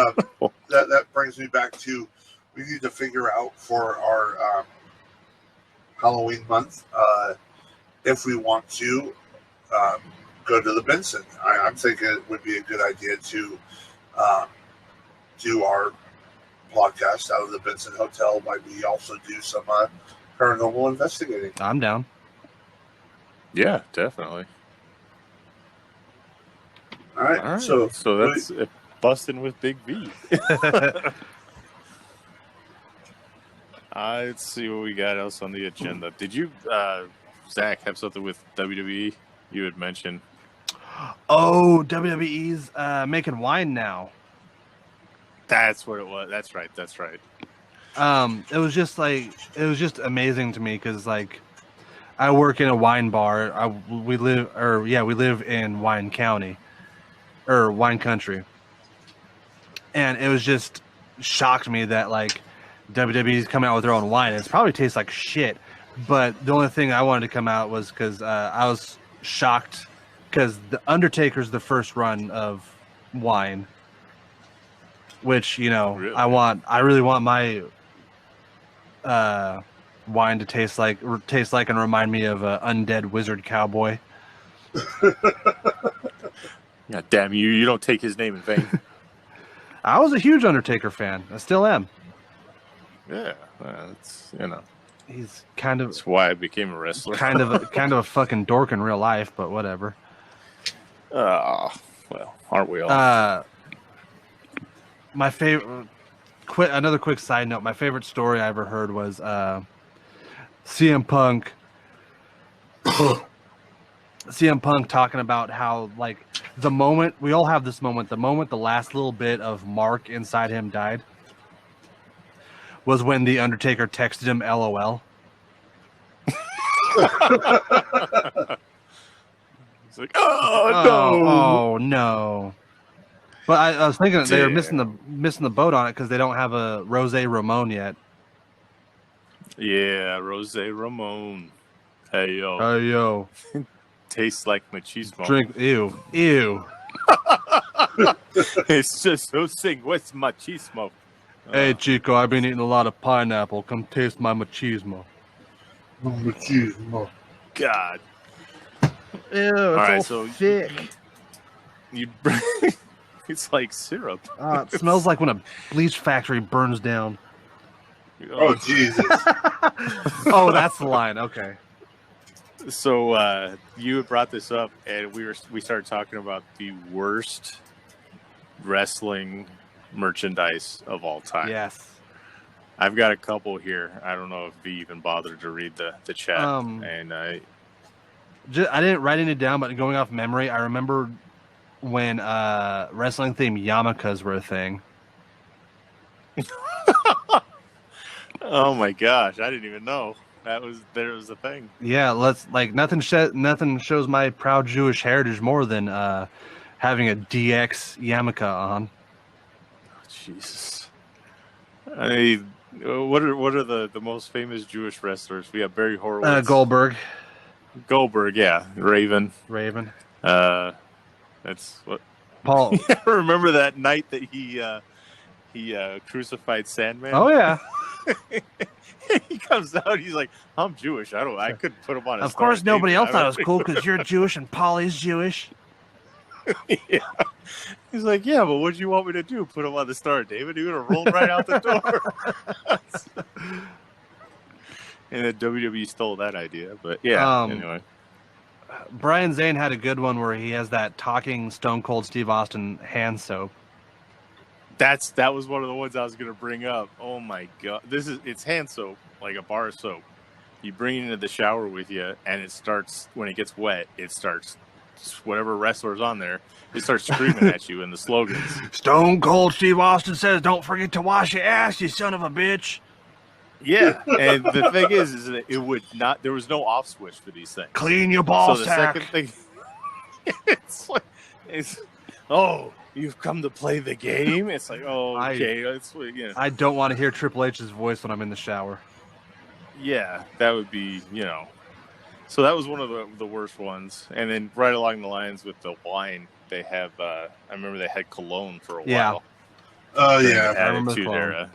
that brings me back to, we need to figure out for our Halloween month if we want to go to the Benson. I'm thinking it would be a good idea to do our podcast out of the Benson Hotel, while we also do some paranormal investigating. I'm down. Yeah, definitely. All right. So that's busting with Big V. Let's see what we got else on the agenda. Did you, Zach, have something with WWE you had mentioned? Oh, WWE's making wine now. That's what it was. That's right. It was just amazing to me because like I work in a wine bar. We live in wine county or wine country, and it was just shocked me that like WWE's coming out with their own wine. It probably tastes like shit, but the only thing I wanted to come out was because I was shocked because the Undertaker's the first run of wine, which really? I really want my wine to taste like and remind me of an undead wizard cowboy. God damn you! You don't take his name in vain. I was a huge Undertaker fan. I still am. Yeah, it's he's kind of. That's why I became a wrestler. kind of a fucking dork in real life, but whatever. Well, aren't we all? My favorite. Another quick side note. My favorite story I ever heard was CM Punk. CM Punk talking about how like the moment we all have this moment, the last little bit of Mark inside him died was when the Undertaker texted him LOL. It's like, oh no. But I was thinking they were missing the boat on it because they don't have a Rose Ramon yet. Yeah, Rose Ramon. Hey yo. Tastes like machismo. Drink, ew. It's just so sing. What's machismo? Hey Chico, I've been eating a lot of pineapple. Come taste my machismo. Machismo. God. Ew, it's all thick. It's like syrup. It smells like when a bleach factory burns down. Oh Jesus! Oh, that's the line. Okay. So you had brought this up, and we started talking about the worst wrestling merchandise of all time. Yes. I've got a couple here. I don't know if V even bothered to read the chat, and I didn't write any down, but going off memory, I remember when wrestling themed yarmulkes were a thing. Oh my gosh, I didn't even know there was a thing. Yeah, nothing shows my proud Jewish heritage more than having a DX yarmulke on. Oh, Jesus. I mean, what are the most famous Jewish wrestlers? We have Barry Horowitz, Goldberg, yeah, Raven. That's what Paul. Yeah, remember that night that he crucified Sandman? Oh yeah. He comes out. He's like, "I'm Jewish. I couldn't put him on." Of course, nobody else thought it was cool because you're Jewish and Paulie's Jewish. Yeah. He's like, "Yeah, but what do you want me to do? Put him on the Star, David? You're gonna roll right out the door." And then WWE stole that idea, but yeah. Anyway, Brian Zane had a good one where he has that talking Stone Cold Steve Austin hand soap. That was one of the ones I was going to bring up. Oh my god, it's hand soap, like a bar of soap. You bring it into the shower with you, and it starts when it gets wet. It starts whatever wrestler's on there. It starts screaming at you in the slogans. Stone Cold Steve Austin says, "Don't forget to wash your ass, you son of a bitch." Yeah, and the thing is that it would not. There was no off switch for these things. Clean your ball sack. So the second thing, it's you've come to play the game. It's like, oh, okay. I don't want to hear Triple H's voice when I'm in the shower. Yeah, that would be, So that was one of the worst ones. And then right along the lines with the wine, they have. I remember they had cologne for a while. Oh yeah, I remember the era.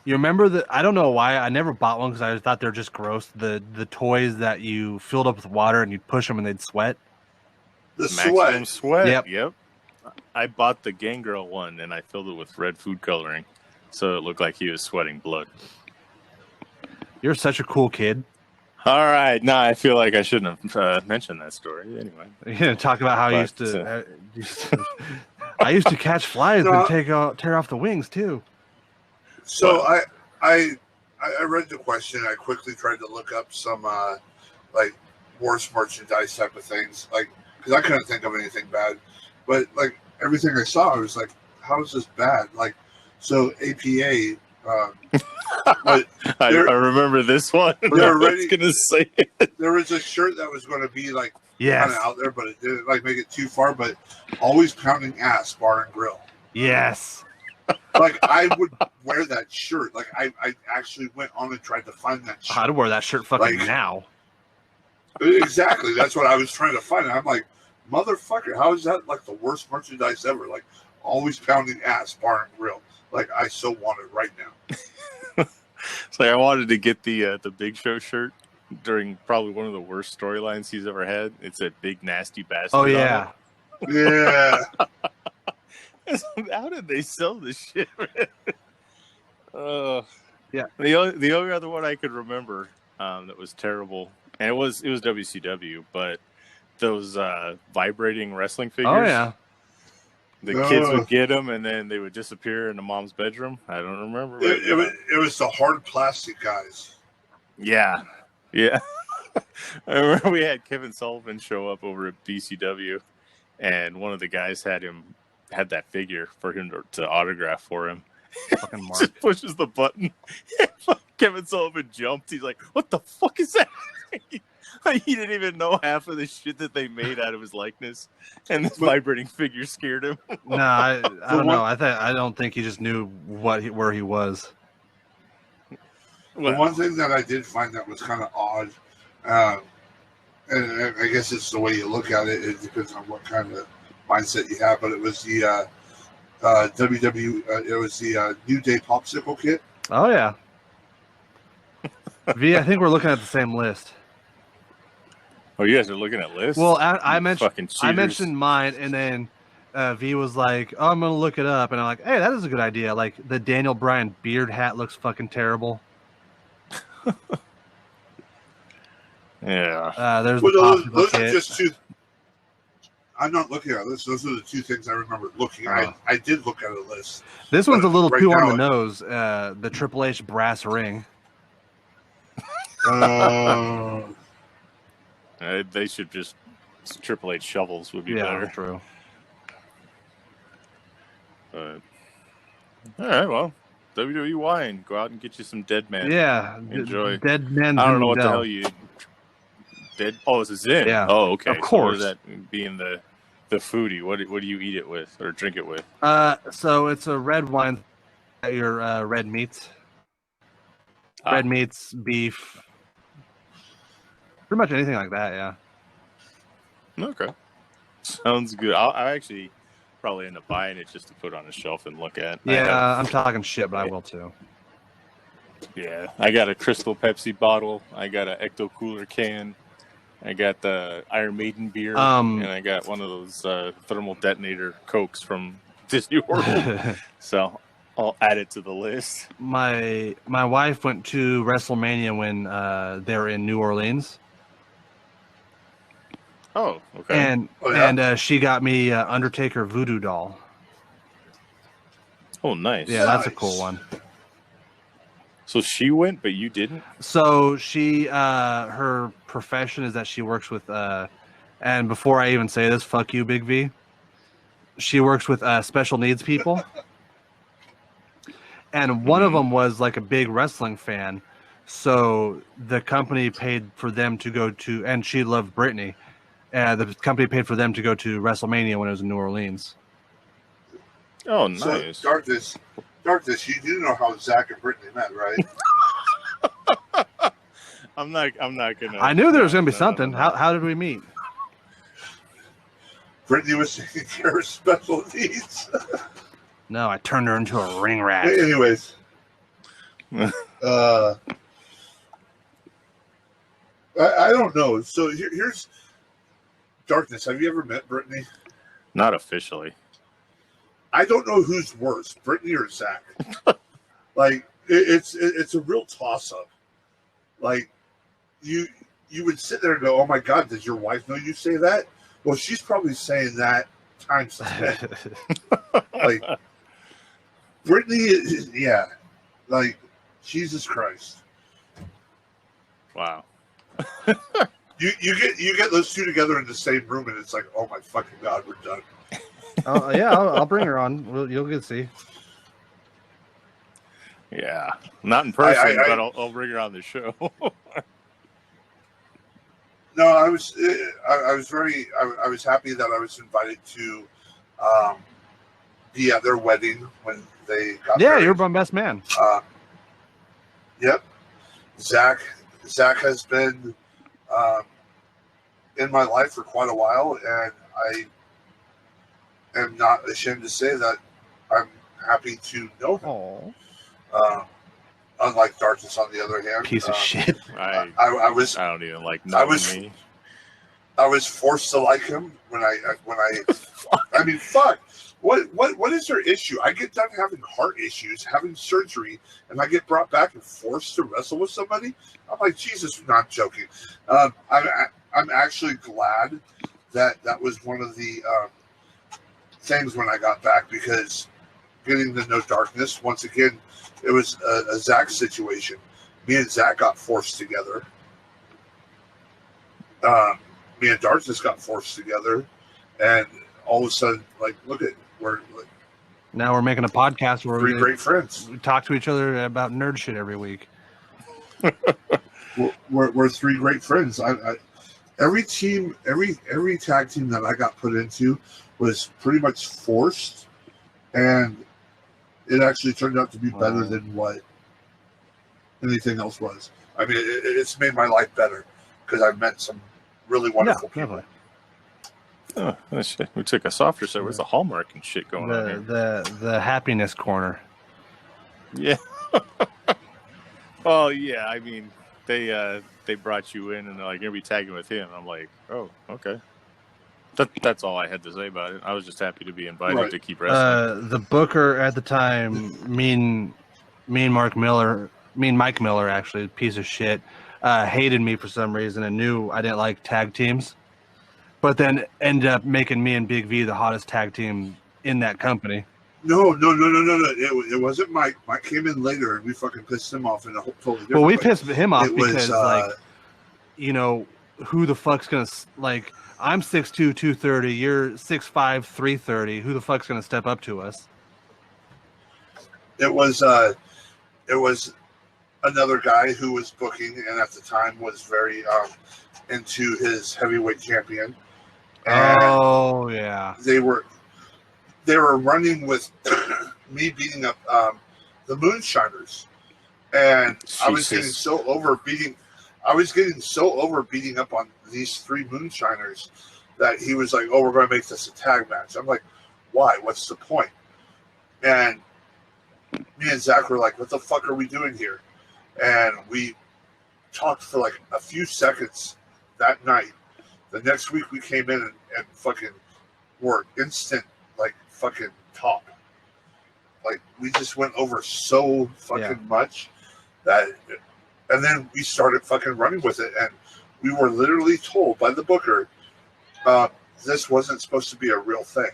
You remember that? I don't know why I never bought one because I thought they're just gross. The toys that you filled up with water and you'd push them and they'd sweat. The Maximum sweat. Yep. I bought the Gangrel one and I filled it with red food coloring, so it looked like he was sweating blood. You're such a cool kid. All right, now I feel like I shouldn't have mentioned that story. Anyway, You're gonna talk about how I used to catch flies and tear off the wings too. So I read the question. I quickly tried to look up some like worst merchandise type of things, like because I couldn't think of anything bad, but like everything I saw, I was like, how is this bad? Like, so APA. I remember this one. I was gonna say it. There was a shirt that was going to be like yes. kind of out there, but it didn't like make it too far. But always pounding ass, bar and grill. Yes. Like I would wear that shirt. Like I actually went on and tried to find that shirt. I'd wear that shirt fucking now. Exactly. That's what I was trying to find. I'm like, motherfucker, how is that like the worst merchandise ever? Like always pounding ass, bar and grill. Like I so want it right now. It's like I wanted to get the Big Show shirt during probably one of the worst storylines he's ever had. It's a big nasty bastard. Oh yeah, yeah. How did they sell this shit? Yeah. The only other one I could remember that was terrible, and it was WCW, but those vibrating wrestling figures. Oh yeah. The kids would get them, and then they would disappear in the mom's bedroom. I don't remember. It was the hard plastic guys. Yeah. I remember we had Kevin Sullivan show up over at BCW, and one of the guys had that figure for him to autograph for him. Fucking Mark. Just pushes the button. Kevin Sullivan jumped. He's like, "What the fuck is that?" He didn't even know half of the shit that they made out of his likeness, and this vibrating figure scared him. No, I don't know. I don't think he just knew where he was. The one thing that I did find that was kind of odd, and I guess it's the way you look at it. It depends on what kind of mindset you have. But it was the it was the New Day popsicle kit. Oh yeah. V, I think we're looking at the same list. Oh, you guys are looking at lists? Well, I mentioned mine, and then V was like, "Oh, I'm gonna look it up," and I'm like, "Hey, that is a good idea." Like the Daniel Bryan beard hat looks fucking terrible. Yeah. There's well, the those kit. are just two. I'm not looking at this. Those are the two things I remember looking at. I did look at a list. This one's a little too on the nose. The Triple H brass ring. They should just Triple H shovels would be better. True. All right, well, WWE wine. Go out and get you some Dead Man. Yeah, enjoy. Dead Man. I don't know what the hell you dead. Oh, it's a Zin. Yeah. Oh, okay. Of course. So that being the foodie, what do you eat it with or drink it with? So it's a red wine. Your red meats. Red meats, beef. Pretty much anything like that, yeah. Okay. Sounds good. I actually probably end up buying it just to put on a shelf and look at. Yeah, I'm talking shit, but I will too. Yeah, I got a Crystal Pepsi bottle. I got an Ecto Cooler can. I got the Iron Maiden beer. And I got one of those thermal detonator Cokes from Disney World. So I'll add it to the list. My wife went to WrestleMania when they were in New Orleans. Oh, okay. And she got me Undertaker voodoo doll. Oh, nice. Yeah, that's a cool one. So she went, but you didn't? So she, her profession is that she works with, and before I even say this, fuck you, Big V. She works with special needs people. And one of them was like a big wrestling fan. So the company paid for them to go to, and she loved Britney. The company paid for them to go to WrestleMania when it was in New Orleans. Oh, nice. So, Darkness, you do know how Zach and Brittany met, right? I'm not gonna. I knew there was gonna be no, something. no. How did we meet? Brittany was taking care of special needs. No, I turned her into a ring rat. Anyways, I don't know. So here's Darkness. Have you ever met Brittany? Not officially. I don't know who's worse, Brittany or Zach. Like it's a real toss up. Like you would sit there and go, "Oh my God, does your wife know you say that?" Well, she's probably saying that times 10. Like Brittany, yeah. Like Jesus Christ. Wow. You get those two together in the same room, and it's like, oh my fucking God, we're done. Yeah, I'll bring her on. You'll get to see. Yeah, not in person, but I'll bring her on the show. No, I was happy that I was invited to be at their wedding when they got married. You're my best man. Yep. Zach has been in my life for quite a while, and I am not ashamed to say that I'm happy to know him. Unlike Darkness, on the other hand, piece of shit. I don't even like knowing me. I was forced to like him when I I mean, fuck. What is their issue? I get done having heart issues, having surgery, and I get brought back and forced to wrestle with somebody. I'm like, Jesus, not joking. I'm actually glad that was one of the things when I got back, because getting to know Darkness, once again, it was a Zach situation. Me and Zach got forced together. Me and Darkness got forced together, and all of a sudden, like, look at now we're making a podcast where three great friends. We talk to each other about nerd shit every week. we're three great friends. Every tag team that I got put into was pretty much forced, and it actually turned out to be better than what anything else was. I mean, it's made my life better because I've met some really wonderful people. Oh, shit. We took us off so where's the Hallmark and shit going on here? The happiness corner. Yeah. Oh yeah, I mean they brought you in and they're like, you're gonna be tagging with him. I'm like, oh, okay. That's all I had to say about it. I was just happy to be invited to keep wrestling. The booker at the time, mean Mike Miller, actually, piece of shit, hated me for some reason and knew I didn't like tag teams, but then ended up making me and Big V the hottest tag team in that company. No. It wasn't Mike. Mike came in later, and we fucking pissed him off in a totally different way. Well, we pissed him off because, who the fuck's gonna, like, I'm 6'2", 230. You're 6'5", 330. Who the fuck's gonna step up to us? It was another guy who was booking, and at the time was very into his heavyweight champion. And they were running with me beating up the Moonshiners, and Jesus. I was getting so over beating up on these three Moonshiners that he was like, "Oh, we're going to make this a tag match." I'm like, "Why? What's the point?" And me and Zach were like, "What the fuck are we doing here?" And we talked for like a few seconds that night. The next week we came in and fucking were instant like fucking talk. Like we just went over so fucking much that, and then we started fucking running with it, and we were literally told by the booker this wasn't supposed to be a real thing.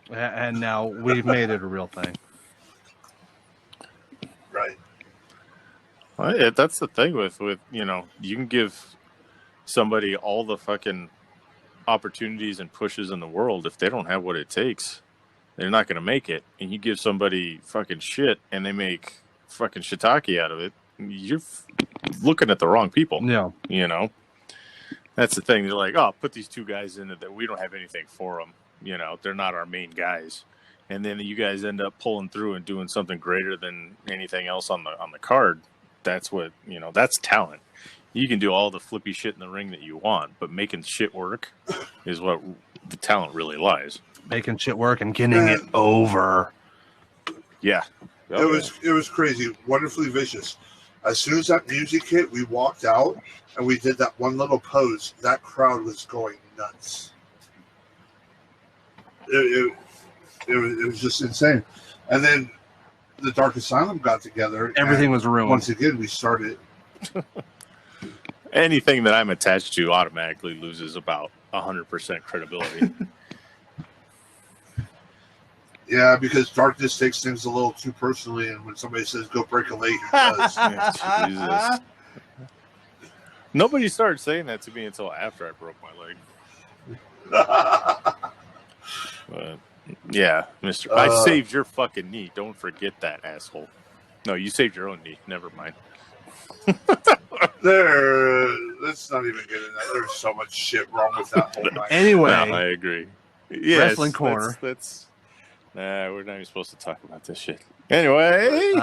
And now we've made it a real thing. Right. Well, yeah, that's the thing with you can give somebody all the fucking opportunities and pushes in the world. If they don't have what it takes, they're not going to make it. And you give somebody fucking shit and they make fucking shiitake out of it, you're looking at the wrong people. Yeah. That's the thing. They're like, oh, put these two guys in it that we don't have anything for them. They're not our main guys. And then you guys end up pulling through and doing something greater than anything else on the card. that's what, that's talent. You can do all the flippy shit in the ring that you want, but making shit work is what the talent really lies. Making shit work and getting it over. Yeah. It was crazy. Wonderfully Vicious. As soon as that music hit, we walked out and we did that one little pose. That crowd was going nuts. It was just insane. And then the Dark Asylum got together. Everything was ruined. Once again, we started. Anything that I'm attached to automatically loses about 100% credibility. Yeah, because Darkness takes things a little too personally, and when somebody says go break a leg, he does. Jesus. Nobody started saying that to me until after I broke my leg. But, yeah, Mr. I saved your fucking knee. Don't forget that, asshole. No, you saved your own knee. Never mind. Let's not even get into that. There's so much shit wrong with that whole night. Anyway, no, I agree. Yes, Wrestling Corner. Nah, we're not even supposed to talk about this shit. Anyway,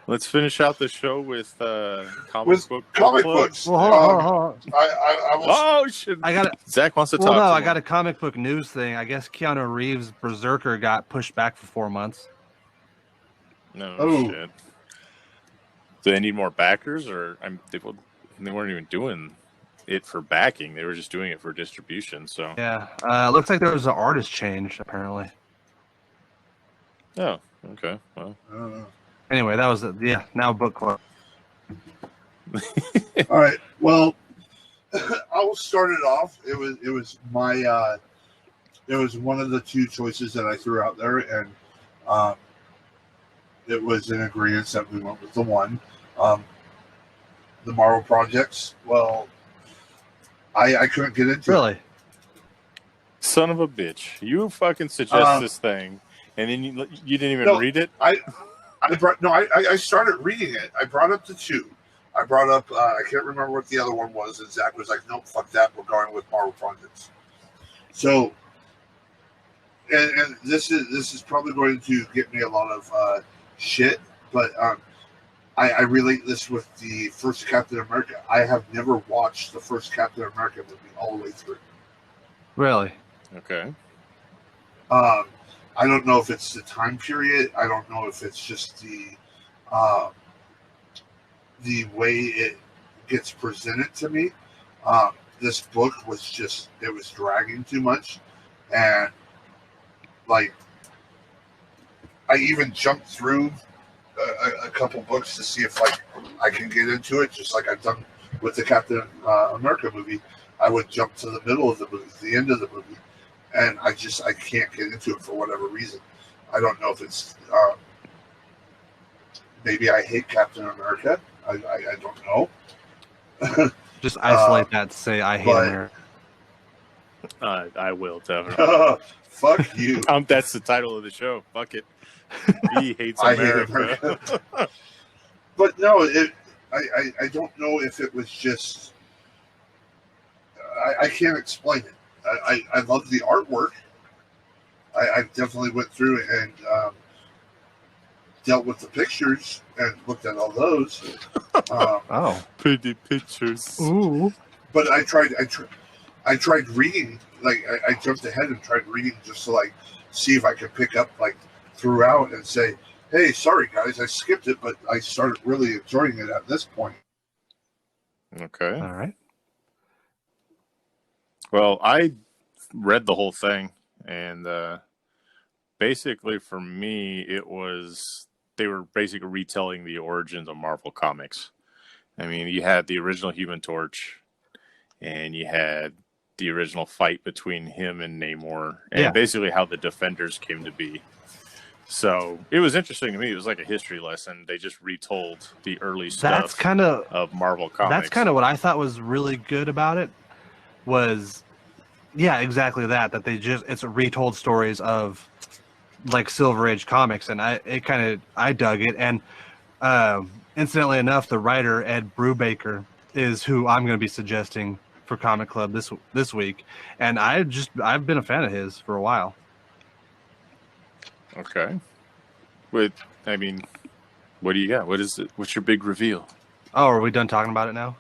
let's finish out the show with comic books. Well, hold on. Shit! Zach wants to talk. Well, no, I got a comic book news thing. I guess Keanu Reeves' Berserker got pushed back for 4 months. No shit. Do they need more backers, or they weren't even doing it for backing; they were just doing it for distribution. So yeah, looks like there was an artist change apparently. Oh, okay. Well, anyway, that was now book club. All right. Well, I'll start it off. It was my it was one of the two choices that I threw out there, and it was in agreement that we went with the one. The Marvel projects. Well, I couldn't get into really. It. Son of a bitch! You fucking suggest this thing, and then you didn't even read it. I started reading it. I brought up the two. I brought up I can't remember what the other one was, and Zach was like, "Nope, fuck that. We're going with Marvel projects." So, and this is probably going to get me a lot of shit, but I relate this with the first Captain America. I have never watched the first Captain America movie all the way through. Really? Okay. I don't know if it's the time period. I don't know if it's just the way it gets presented to me. This book was it was dragging too much, and like I even jumped through a couple books to see if I can get into it, just like I've done with the Captain America movie. I would jump to the middle of the movie, the end of the movie, and I can't get into it for whatever reason. I don't know if it's maybe I hate Captain America. I don't know. Just isolate that to say I hate America. I will definitely. Fuck you. That's the title of the show. Fuck it. He hates America. Hate America. But no, I don't know if it was just. I can't explain it. I love the artwork. I definitely went through and dealt with the pictures and looked at all those. Pretty pictures. Ooh. But I tried reading. Like I jumped ahead and tried reading just to see if I could pick up throughout and say, "Hey, sorry guys, I skipped it, but I started really enjoying it at this point." Okay. All right. Well, I read the whole thing, and basically for me, they were basically retelling the origins of Marvel Comics. I mean, you had the original Human Torch, and you had the original fight between him and Namor, and basically how the Defenders came to be. So it was interesting to me. It was like a history lesson. They just retold the early stuff of Marvel Comics. That's kind of what I thought was really good about it. Was exactly that it's retold stories of Silver Age comics, and I dug it. And incidentally enough, the writer Ed Brubaker is who I'm going to be suggesting for Comic Club this week, and I've been a fan of his for a while. Okay. What do you got? What is it? What's your big reveal? Oh, are we done talking about it now?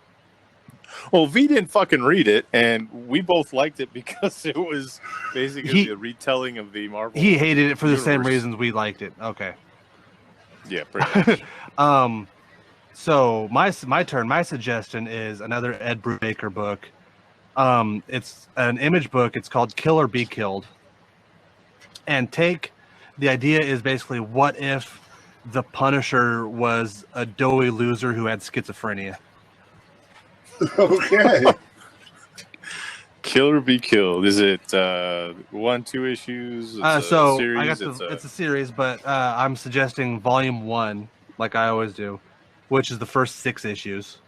Well, V didn't fucking read it, and we both liked it because it was basically a retelling of the Marvel. He hated it for universe. the same reasons we liked it. Okay. Yeah, pretty much. So my turn. My suggestion is another Ed Brubaker book. It's an Image book. It's called Kill or Be Killed. And the idea is basically, what if the Punisher was a doughy loser who had schizophrenia? Okay. Kill or Be Killed. Is it 1, 2 issues? It's So a series? I got it's a series, but I'm suggesting volume 1, like I always do, which is the first 6 issues.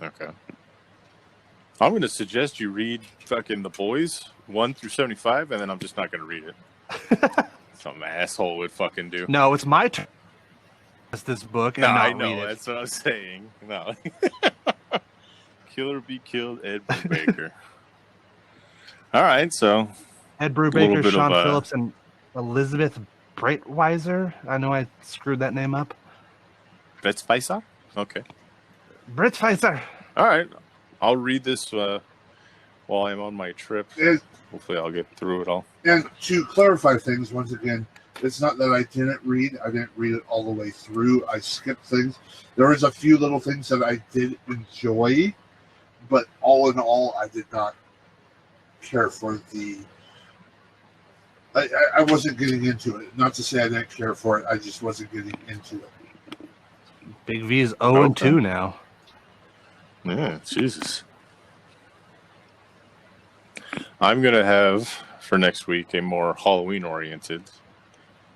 Okay. I'm going to suggest you read fucking The Boys 1 through 75, and then I'm just not going to read it. Some asshole would fucking do. No, it's my turn. This book. No, and not I know. read it. That's what I'm saying. No. Kill or Be Killed, Ed Brubaker. All right, so Ed Brubaker, bit Sean of, Phillips, and Elizabeth Breitweiser. I know I screwed that name up. Breitweiser? Okay. Breitweiser. All right. I'll read this while I'm on my trip. Hopefully I'll get through it all. And to clarify things, once again, it's not that I didn't read. I didn't read it all the way through. I skipped things. There was a few little things that I did enjoy, but all in all, I did not care for the... I wasn't getting into it. Not to say I didn't care for it. I just wasn't getting into it. Big V is 0-2 now. Yeah, Jesus. I'm going to have, for next week, a more Halloween-oriented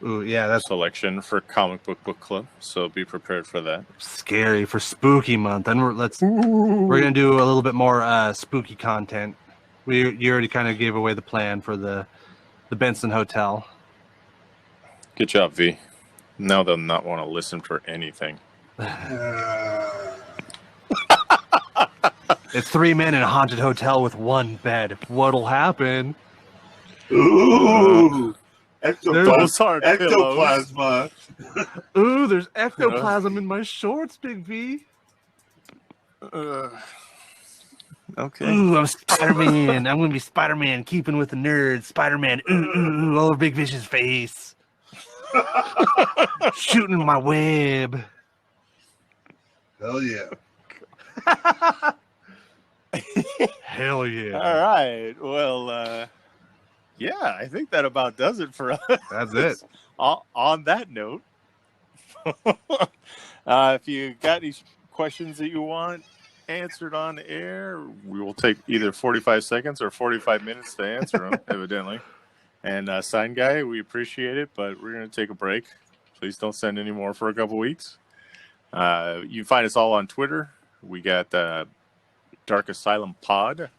that's selection for Comic Book Club, so be prepared for that. scary for spooky month. And we're going to do a little bit more spooky content. You already kind of gave away the plan for the Benson Hotel. Good job, V. Now they'll not want to listen for anything. It's 3 men in a haunted hotel with 1 bed. What'll happen? Ooh! Ectoplasma. Ooh, there's ectoplasm in my shorts, Big V. Okay. Ooh, I'm Spider-Man. I'm going to be Spider-Man, keeping with the nerds. Spider-Man, all over Big Vicious face. Shooting my web. Hell yeah. Hell yeah. All right. Well, yeah, I think that about does it for us. That's it. On that note, if you got any questions that you want answered on air, we will take either 45 seconds or 45 minutes to answer them, evidently. And Sign Guy, we appreciate it, but we're going to take a break. Please don't send any more for a couple weeks. You can find us all on Twitter. We got Dark Asylum Pod.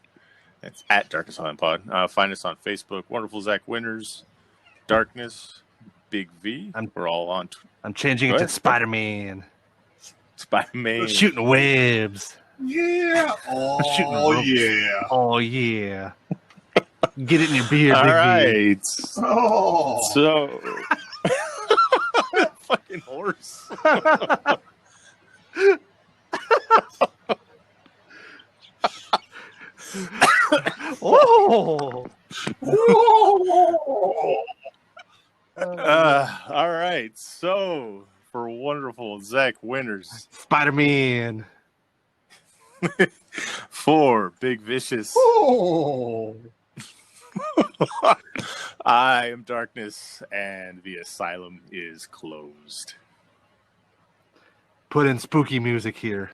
It's at Dark Asylum Pod. Find us on Facebook. Wonderful Zach Winters, Darkness, Big V. We're all on. I'm changing it to Spider-Man. Spider-Man. Shooting webs. Yeah. Oh, yeah. Oh, yeah. Get it in your beard, all Big right. V. Oh. So. Fucking horse. Oh. All right. So, for wonderful Zach Winters, Spider-Man. for Big Vicious, Oh. I am Darkness, and the asylum is closed. Put in spooky music here.